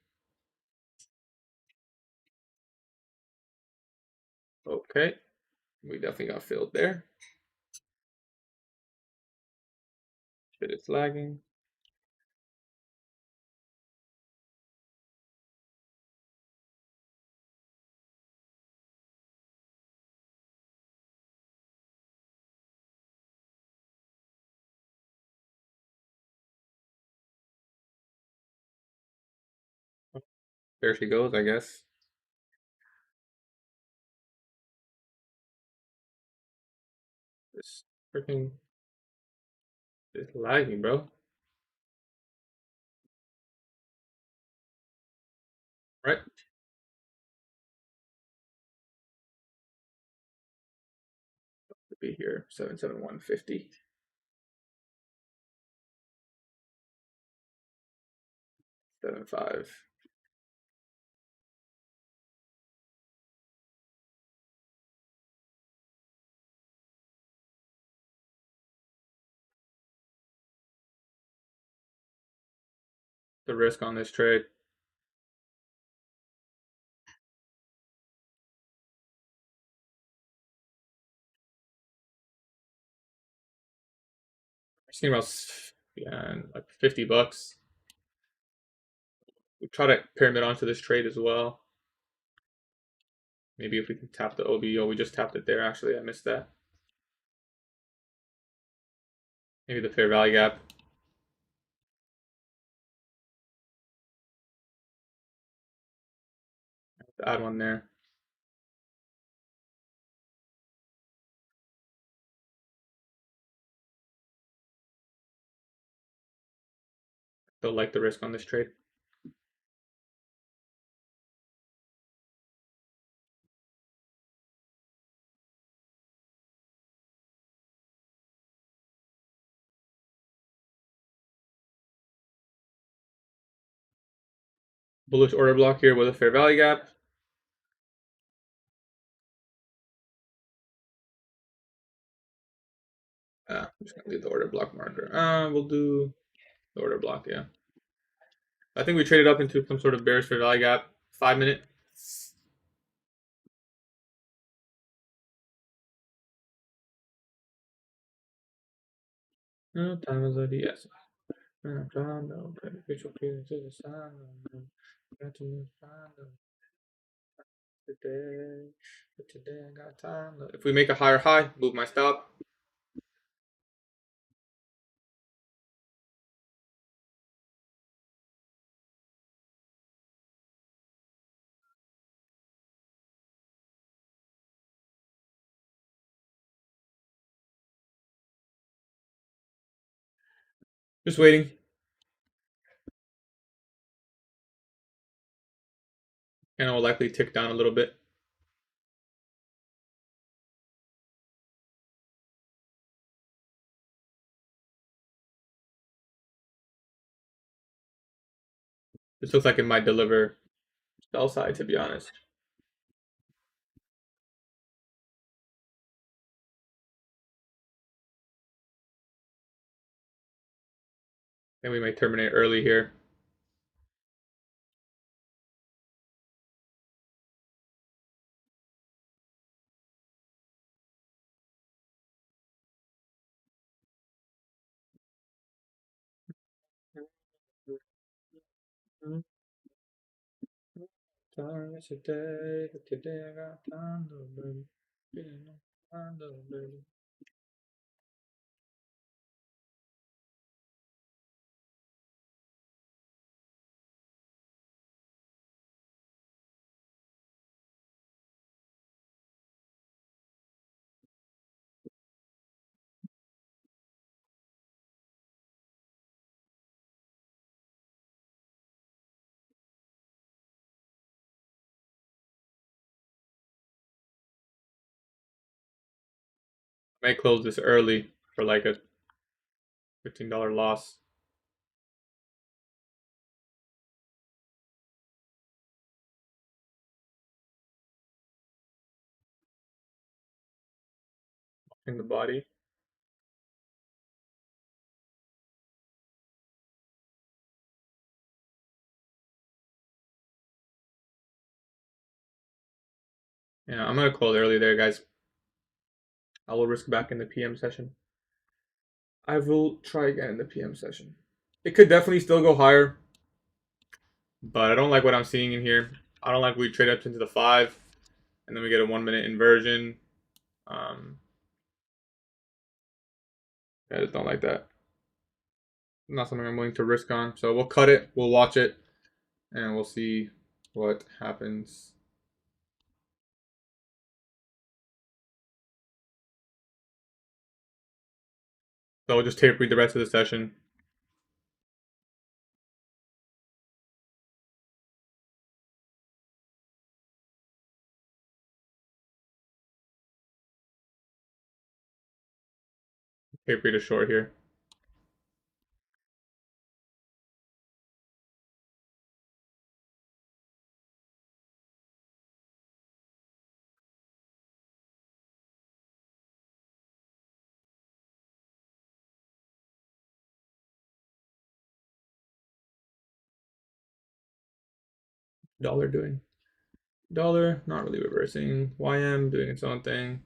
Okay, we definitely got filled there. But it's lagging. There she goes, I guess. This freaking is lagging, bro. Right? To be here, 77150. 75. The risk on this trade. I've seen about like $50. We try to pyramid onto this trade as well. Maybe if we can tap the OBO, we just tapped it there. Actually, I missed that. Maybe the fair value gap. Add one there. Still like the risk on this trade. Bullish order block here with a fair value gap. I'm just gonna leave the order block marker. We'll do the order block, yeah. I think we traded up into some sort of bearish fair value gap. 5 minute. No time is already yes. Today I got time. If we make a higher high, move my stop. Just waiting. And it will likely tick down a little bit. This looks like it might deliver sell side, to be honest. And we may terminate early here. Time is today, but today I got time, baby. May close this early for like a $15 loss. In the body. Yeah, I'm gonna call early there, guys. I will risk back in the PM session. I will try again in the PM session. It could definitely still go higher, but I don't like what I'm seeing in here. I don't like we trade up into the 5, and then we get a 1-minute inversion. I just don't like that. Not something I'm willing to risk on. So we'll cut it, we'll watch it, and we'll see what happens. So we'll just tape read the rest of the session. Tape read a short here. Dollar doing. Dollar, not really reversing. YM doing its own thing.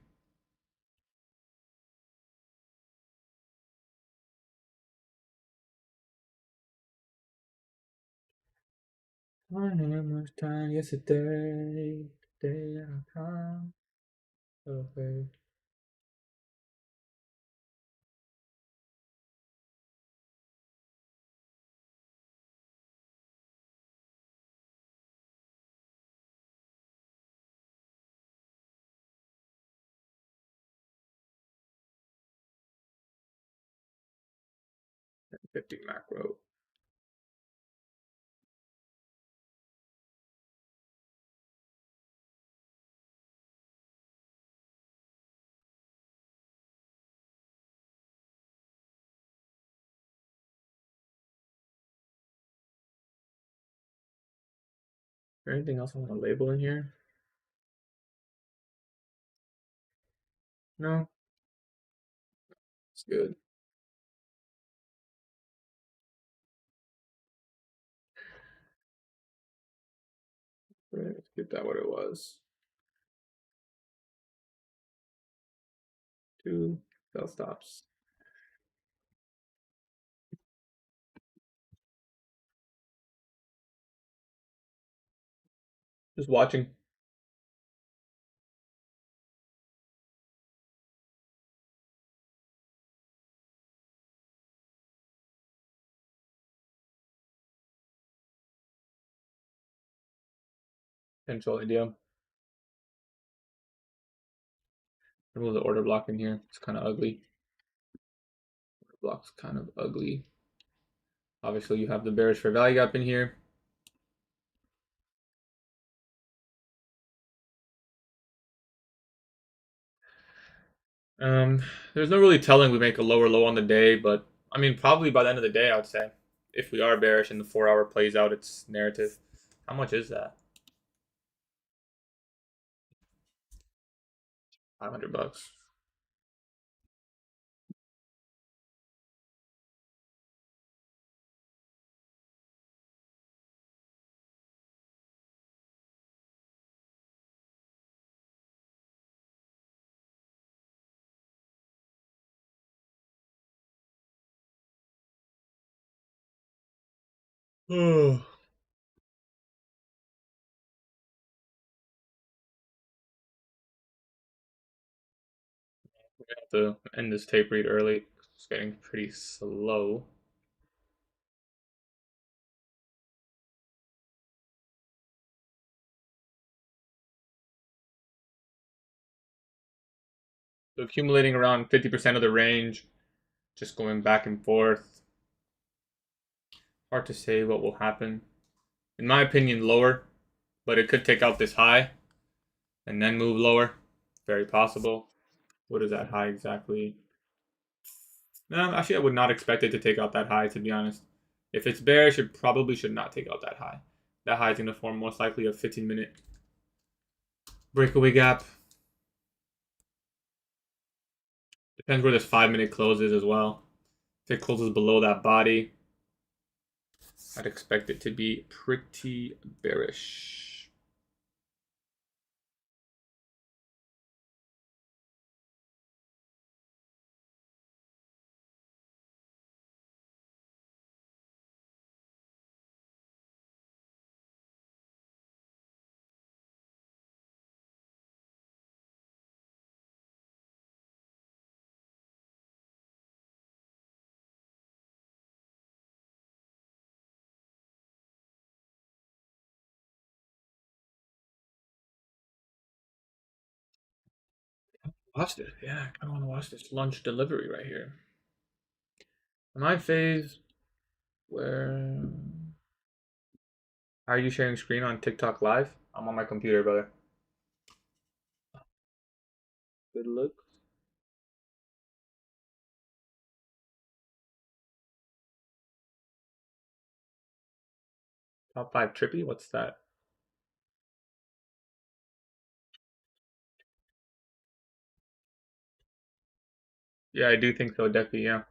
I know much time yesterday, today I come. Okay. $50 macro. Is there anything else I want to label in here? No, it's good. Right, let's get that what it was. 2 sell stops. Just watching. Potential idea. Remove the order block in here. It's kind of ugly. Order block's kind of ugly. Obviously, you have the bearish fair value gap in here. There's no really telling we make a lower low on the day, but I mean, probably by the end of the day, I would say, if we are bearish and the 4-hour plays out its narrative. How much is that? $500. Oh. We have to end this tape read early. It's getting pretty slow. So accumulating around 50% of the range, just going back and forth. Hard to say what will happen. In my opinion, lower, but it could take out this high and then move lower. Very possible. What is that high exactly? No, actually, I would not expect it to take out that high, to be honest. If it's bearish, it probably should not take out that high. That high is going to form most likely a 15-minute breakaway gap. Depends where this 5-minute close is as well. If it closes below that body, I'd expect it to be pretty bearish. Watch this. Yeah, I kind of want to watch this lunch delivery right here. Am I phase where... Are you sharing screen on TikTok live? I'm on my computer, brother. Good look. Top 5 trippy? What's that? Yeah, I do think so, definitely, yeah.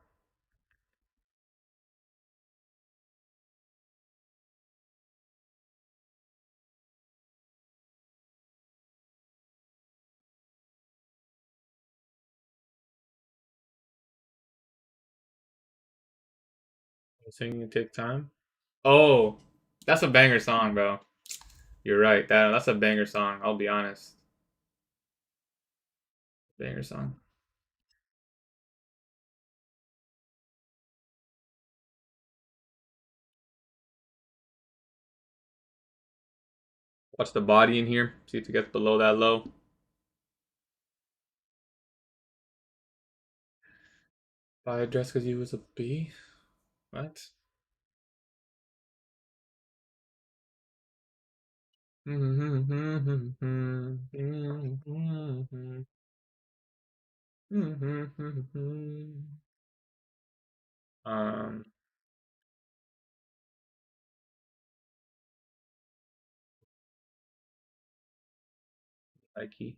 Singing it take time. Oh, that's a banger song, bro. You're right. That's a banger song. I'll be honest. Banger song. Watch the body in here. See if it gets below that low. Buy a dress because you was a B? What? Um, Nike.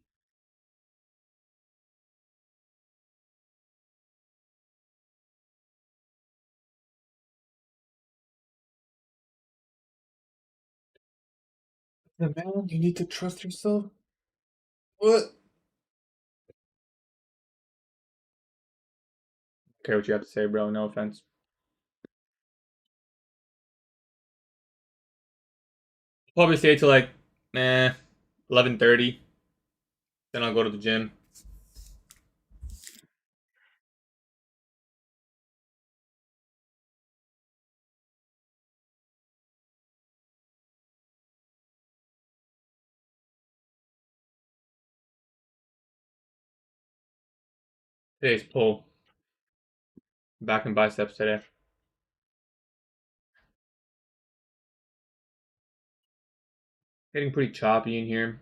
Yeah, man, you need to trust yourself. What? Care what you have to say, bro. No offense. Probably stay till like, 11:30. Then I'll go to the gym. Today's pull. Back and biceps today. Getting pretty choppy in here.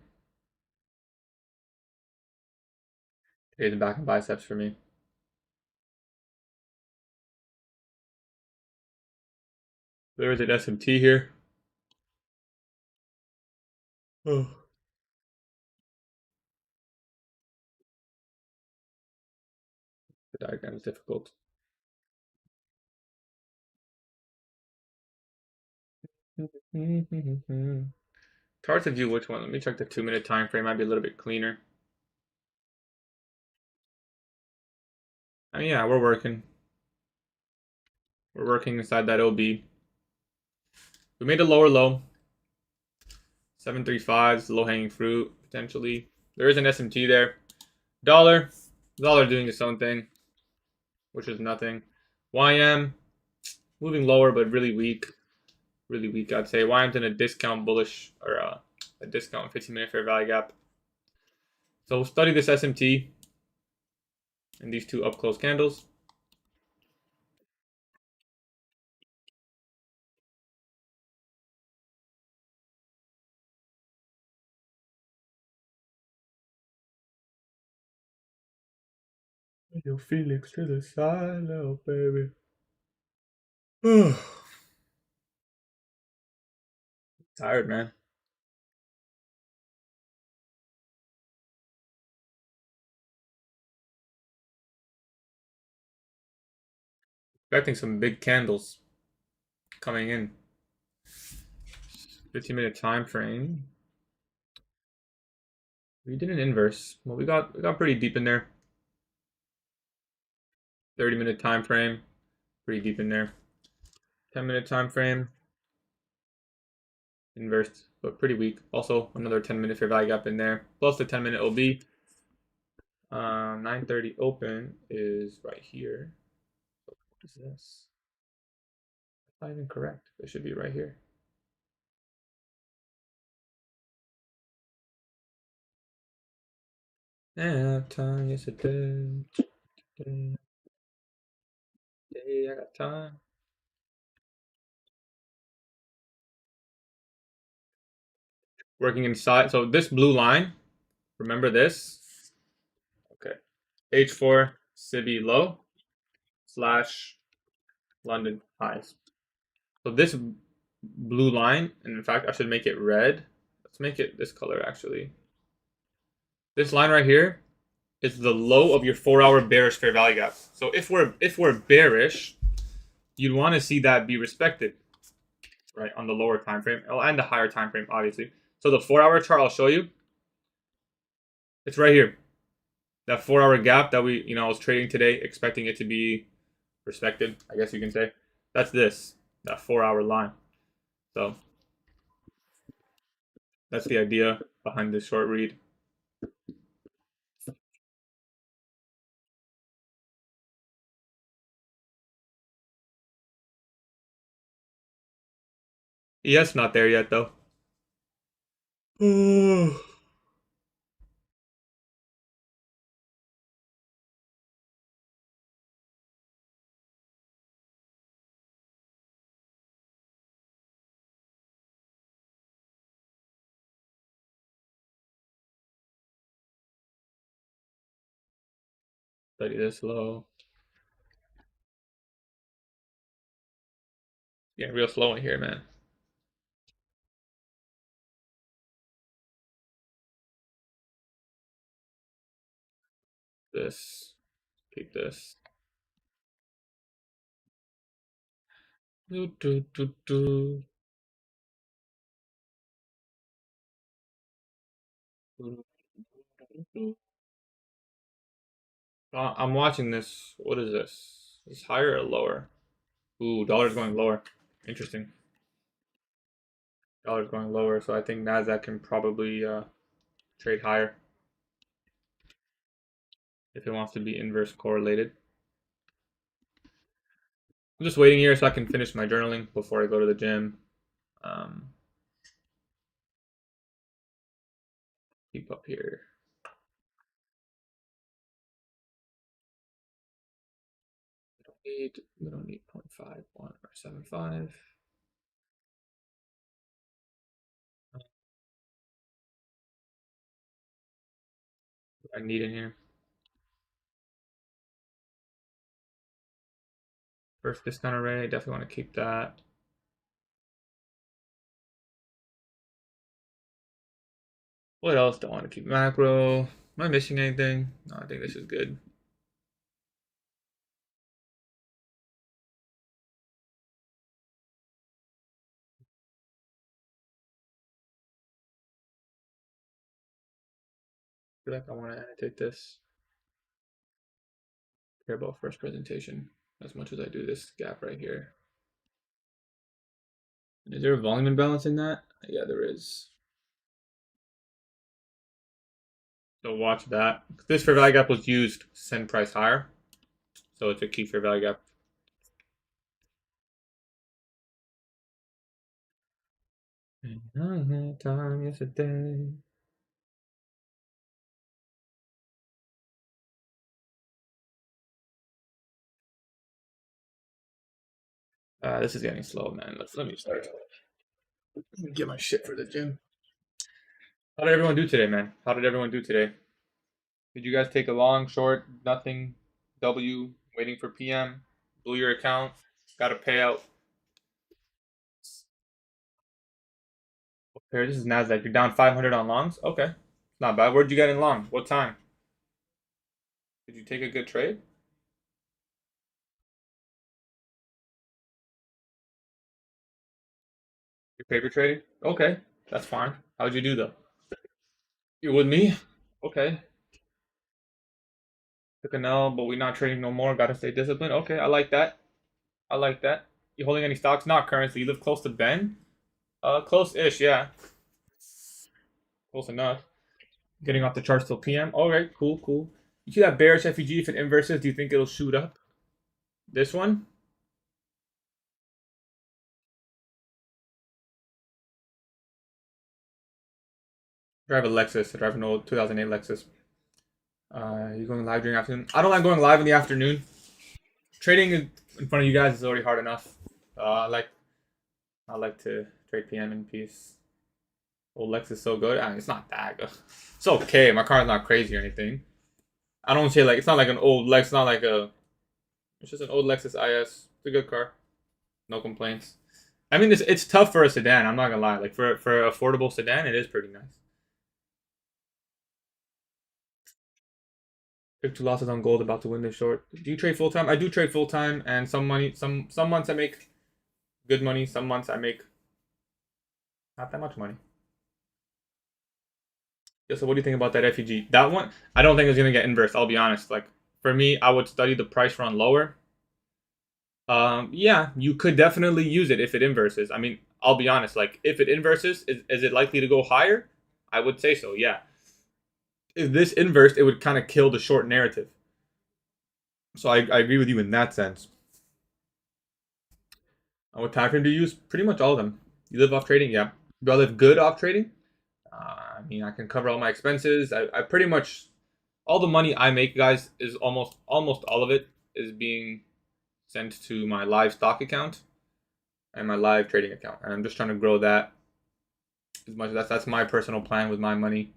Today's the back and biceps for me. There is an SMT here. Oh, the diagram is difficult. It's hard to view which one. Let me check the 2-minute time frame. Might be a little bit cleaner. I mean, yeah, we're working. We're working inside that OB. We made a lower low. 735 is low hanging fruit, potentially. There is an SMT there. Dollar. Dollar doing its own thing, which is nothing. YM moving lower, but really weak. Really weak, I'd say. YM's in a discount bullish, or a discount 15-minute fair value gap. So we'll study this SMT and these two up close candles. Your Felix to the side, little baby. Tired, man. Expecting some big candles coming in. 15-minute time frame. We did an inverse. Well, we got pretty deep in there. 30-minute time frame, pretty deep in there. 10-minute time frame, inverse, but pretty weak. Also, another 10-minute fair value gap in there, plus the 10-minute OB. 9:30 open is right here. What is this? Not even correct. It should be right here. Yeah, time. Yes, it did. Day, I got time. Working inside. So this blue line, remember this? Okay. H4 Cibi low slash London highs. So this blue line, and in fact, I should make it red. Let's make it this color actually. This line right here is the low of your 4-hour bearish fair value gap. So if we're bearish, you'd want to see that be respected, right, on the lower time frame and the higher time frame, obviously. So the 4-hour chart I'll show you, it's right here. That 4-hour gap that I was trading today, expecting it to be respected, I guess you can say. That's that 4-hour line. So that's the idea behind this short read. ES not there yet though. Study this low. Yeah, real slow in here, man. This. Keep this. Do, do, do, do. I'm watching this. What is this? Is higher or lower? Ooh, dollar's going lower. Interesting. Dollar's going lower, so I think Nasdaq can probably trade higher if it wants to be inverse correlated. I'm just waiting here so I can finish my journaling before I go to the gym. Keep up here. We don't need 0.51 or 0.75. What I need in here. First discount array, definitely want to keep that. What else do I want to keep? Macro. Am I missing anything? No, I think this is good. I feel like I want to annotate this. Care about first presentation as much as I do this gap right here. Is there a volume imbalance in that? Yeah, there is. So watch that. This fair value gap was used to send price higher. So it's a key fair value gap. Time yesterday. This is getting slow, man. Let me start. Let me get my shit for the gym. How did everyone do today, man? How did everyone do today? Did you guys take a long, short, nothing? W, waiting for PM. Blew your account. Got a payout. Here, this is Nasdaq. You're down 500 on longs. Okay, not bad. Where'd you get in long? What time? Did you take a good trade? Your paper trading? Okay, that's fine. How'd you do though? You with me? Okay. Took an L, but we're not trading no more. Gotta stay disciplined. Okay, I like that. I like that. You holding any stocks? Not currently. You live close to Ben? Close-ish, yeah. Close enough. Getting off the charts till PM. Alright, cool, cool. You see that bearish FEG if it inverses, do you think it'll shoot up? This one? Drive a Lexus. I drive an old 2008 Lexus. You going live during afternoon? I don't like going live in the afternoon. Trading in front of you guys is already hard enough. I like to trade PM in peace. Old Lex is so good. I mean, it's not that good. It's okay. My car's not crazy or anything. I don't say like it's not like an old Lex. It's not like a. It's just an old Lexus IS. It's a good car. No complaints. I mean, it's tough for a sedan. I'm not gonna lie. Like for an affordable sedan, it is pretty nice. Took two losses on gold. About to win this short. Do you trade full time? I do trade full time, and some money. Some months I make good money. Some months I make not that much money. Yeah, so what do you think about that FEG? That one, I don't think it's gonna get inverse. I'll be honest. Like for me, I would study the price run lower. Yeah, you could definitely use it if it inverses. I mean, I'll be honest. Like if it inverses, is it likely to go higher? I would say so. Yeah. If this inversed, it would kind of kill the short narrative. So I agree with you in that sense. What time frame do you use? Pretty much all of them. You live off trading? Yeah. Do I live good off trading? I mean, I can cover all my expenses. I pretty much all the money I make, guys, is almost all of it is being sent to my live stock account and my live trading account, and I'm just trying to grow that as much. That's my personal plan with my money.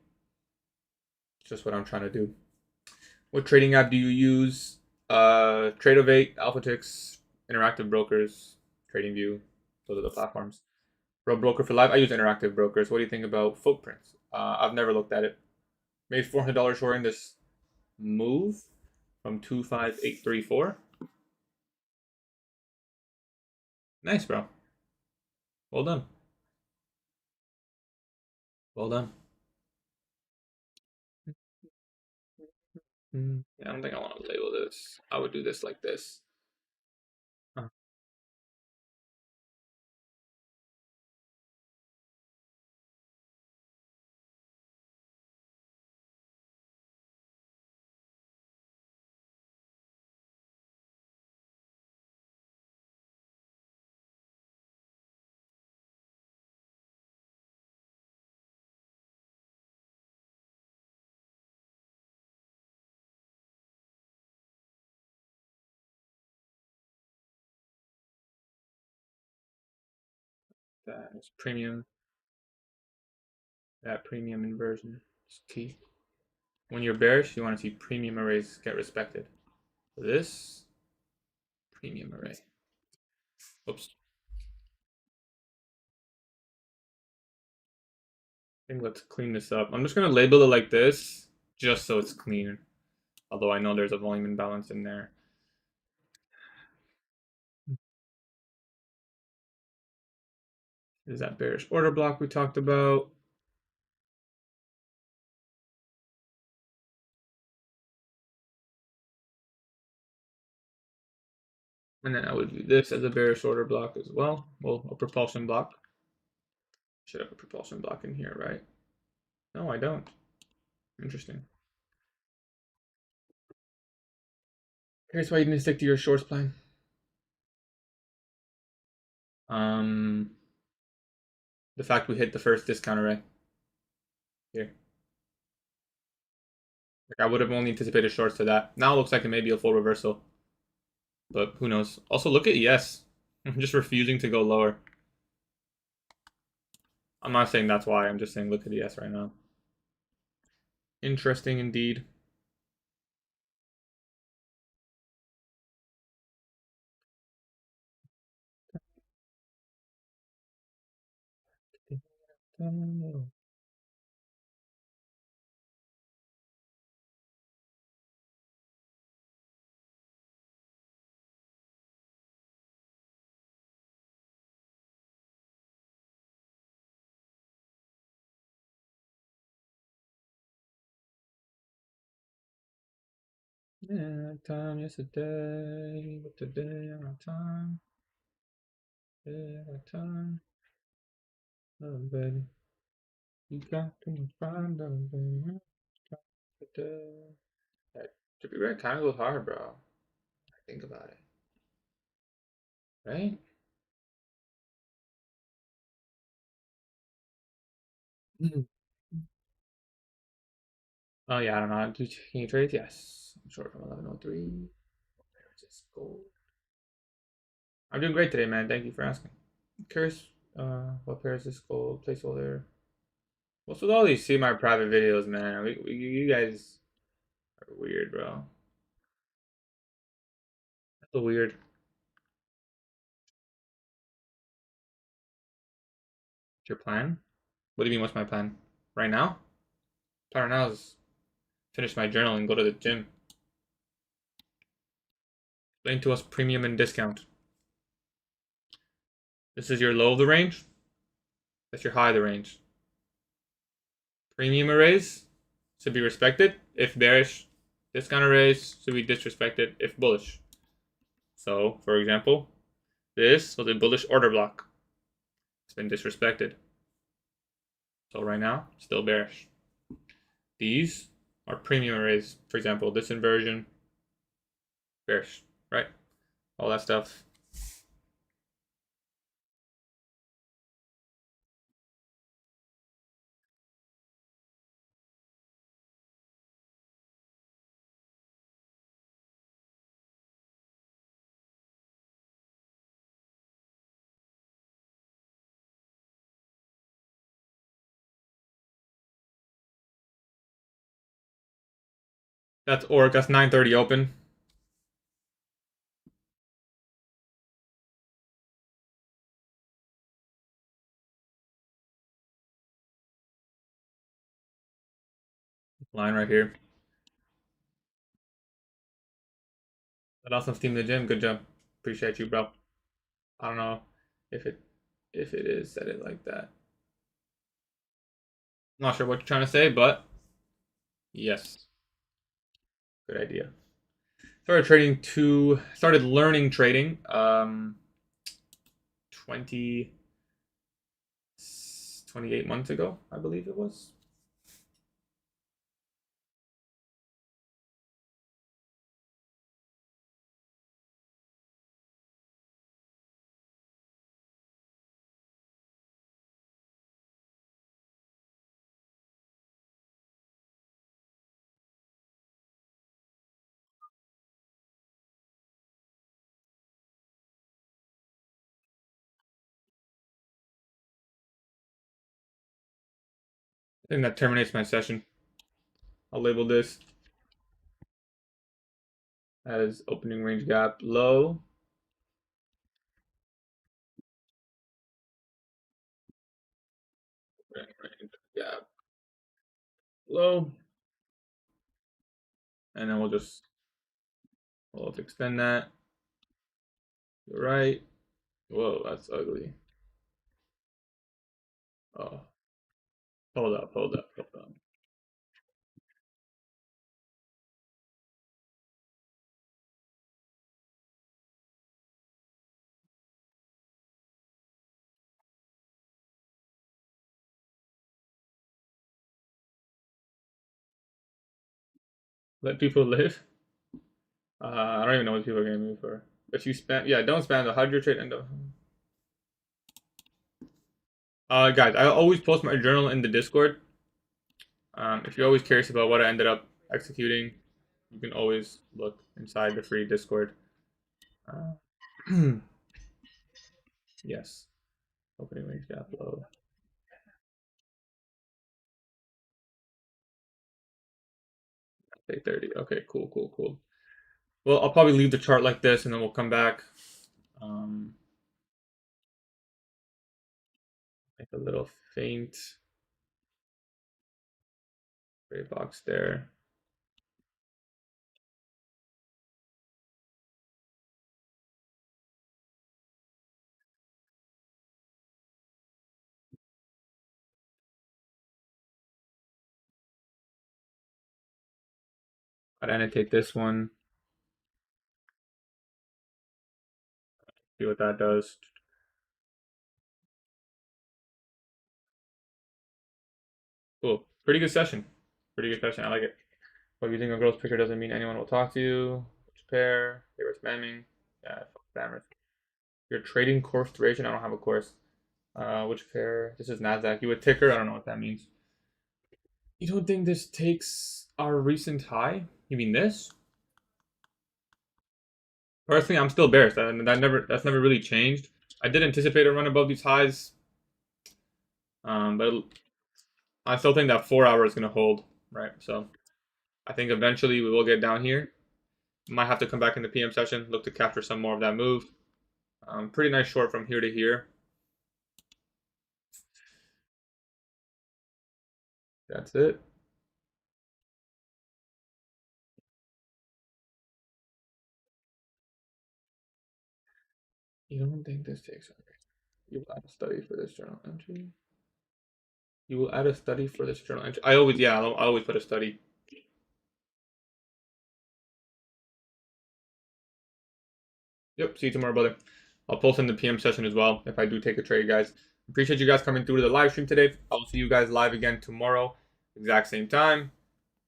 It's just what I'm trying to do. What trading app do you use? Tradeovate, AlphaTix, Interactive Brokers, TradingView. Those are the platforms. Pro Broker for live. I use Interactive Brokers. What do you think about Footprints? I've never looked at it. Made $400 shorting this move from 25834. Nice, bro. Well done. Well done. Yeah, I don't think I want to label this. I would do this like this. Huh. That is premium. That premium inversion is key. When you're bearish, you want to see premium arrays get respected. This premium array. Oops. I think let's clean this up. I'm just gonna label it like this, just so it's clean. Although I know there's a volume imbalance in there. Is that bearish order block we talked about? And then I would view this as a bearish order block as well. Well, a propulsion block. Should have a propulsion block in here, right? No, I don't. Interesting. Here's why you need to stick to your shorts plan. Um, the fact we hit the first discount array here. Like I would have only anticipated shorts to that. Now it looks like it may be a full reversal, but who knows? Also, look at ES. I'm just refusing to go lower. I'm not saying that's why. I'm just saying look at ES right now. Interesting indeed. Yeah, time yesterday, but today I'm on time. Yeah, I got time. Oh, baby. You got too much fun, though, baby. Today. That, to be right, kind of goes hard, bro. Think about it, right? Mhm. Oh yeah, I don't know. Can you trade? Yes. I'm short from 1103. Just gold. I'm doing great today, man. Thank you for asking. Curious, what pairs is gold placeholder? What's with all these see my private videos, man? You guys are weird, bro. That's so weird. What's your plan? What do you mean, what's my plan? Right now? Plan right now is finish my journal and go to the gym. Explain to us premium and discount. This is your low of the range. That's your high of the range. Premium arrays should be respected if bearish. Discount arrays should be disrespected if bullish. So, for example, this was a bullish order block. It's been disrespected. So right now, still bearish. These are premium arrays. For example, this inversion, bearish, right? All that stuff. That's ORC. That's 9:30 open. Line right here. Let off some steam in the gym. Good job. Appreciate you, bro. I don't know if it is set it like that. Not sure what you're trying to say, but yes, good idea. Started learning trading 20 28 months ago, I believe it was. I think that terminates my session. I'll label this as opening range gap low. Range gap low. And then we'll extend that. You're right. Whoa, that's ugly. Oh, hold up. Let people live. I don't even know what people are gonna move for. If you spam, yeah, don't spam the 100 trade end up. Guys, I always post my journal in the Discord. If you're always curious about what I ended up executing, you can always look inside the free Discord. Uh, yes, opening range gap low. 30. Okay, cool. Well, I'll probably leave the chart like this, and then we'll come back. Um, Like a little faint gray box there. I'd annotate this one. See what that does. Cool. Pretty good session. Pretty good session. I like it. But using a girl's picture doesn't mean anyone will talk to you. Which pair? They were spamming. Yeah, fuck spammers. Your trading course duration? I don't have a course. Which pair? This is NASDAQ. You would ticker? I don't know what that means. You don't think this takes our recent high? You mean this? Personally, I'm still bearish. That's never really changed. I did anticipate a run above these highs, but I still think that 4 hour is going to hold, right? So I think eventually we will get down here. Might have to come back in the PM session, look to capture some more of that move. Pretty nice short from here to here. That's it. You don't think this takes? You will add a study for this journal entry. You will add a study for this journal entry. I always put a study. Yep. See you tomorrow, brother. I'll post in the PM session as well if I do take a trade, guys. Appreciate you guys coming through to the live stream today. I'll see you guys live again tomorrow, exact same time.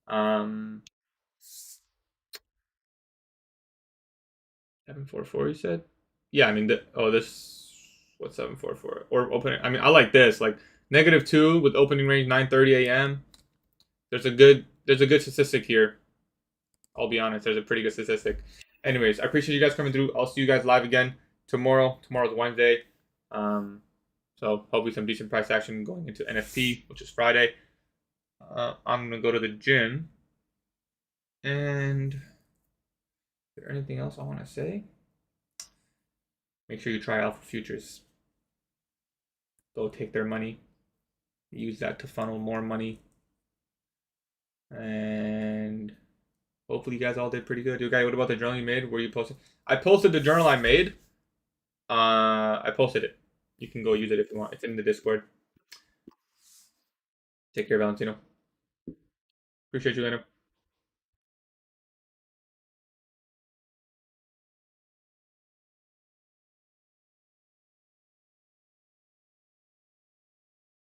744, you said? Yeah, I mean, what's 744? Or opening, I mean, I like this, like -2 with opening range 9:30 a.m. There's a good statistic here. I'll be honest, there's a pretty good statistic. Anyways, I appreciate you guys coming through. I'll see you guys live again tomorrow. Tomorrow's Wednesday. So hopefully some decent price action going into NFP, which is Friday. I'm gonna go to the gym. And is there anything else I want to say? Make sure you try Alpha Futures. Go take their money. Use that to funnel more money. And hopefully you guys all did pretty good. You guys, what about the journal you made? Where you posted? I posted the journal I made. I posted it. You can go use it if you want. It's in the Discord. Take care, Valentino. Appreciate you, Leno.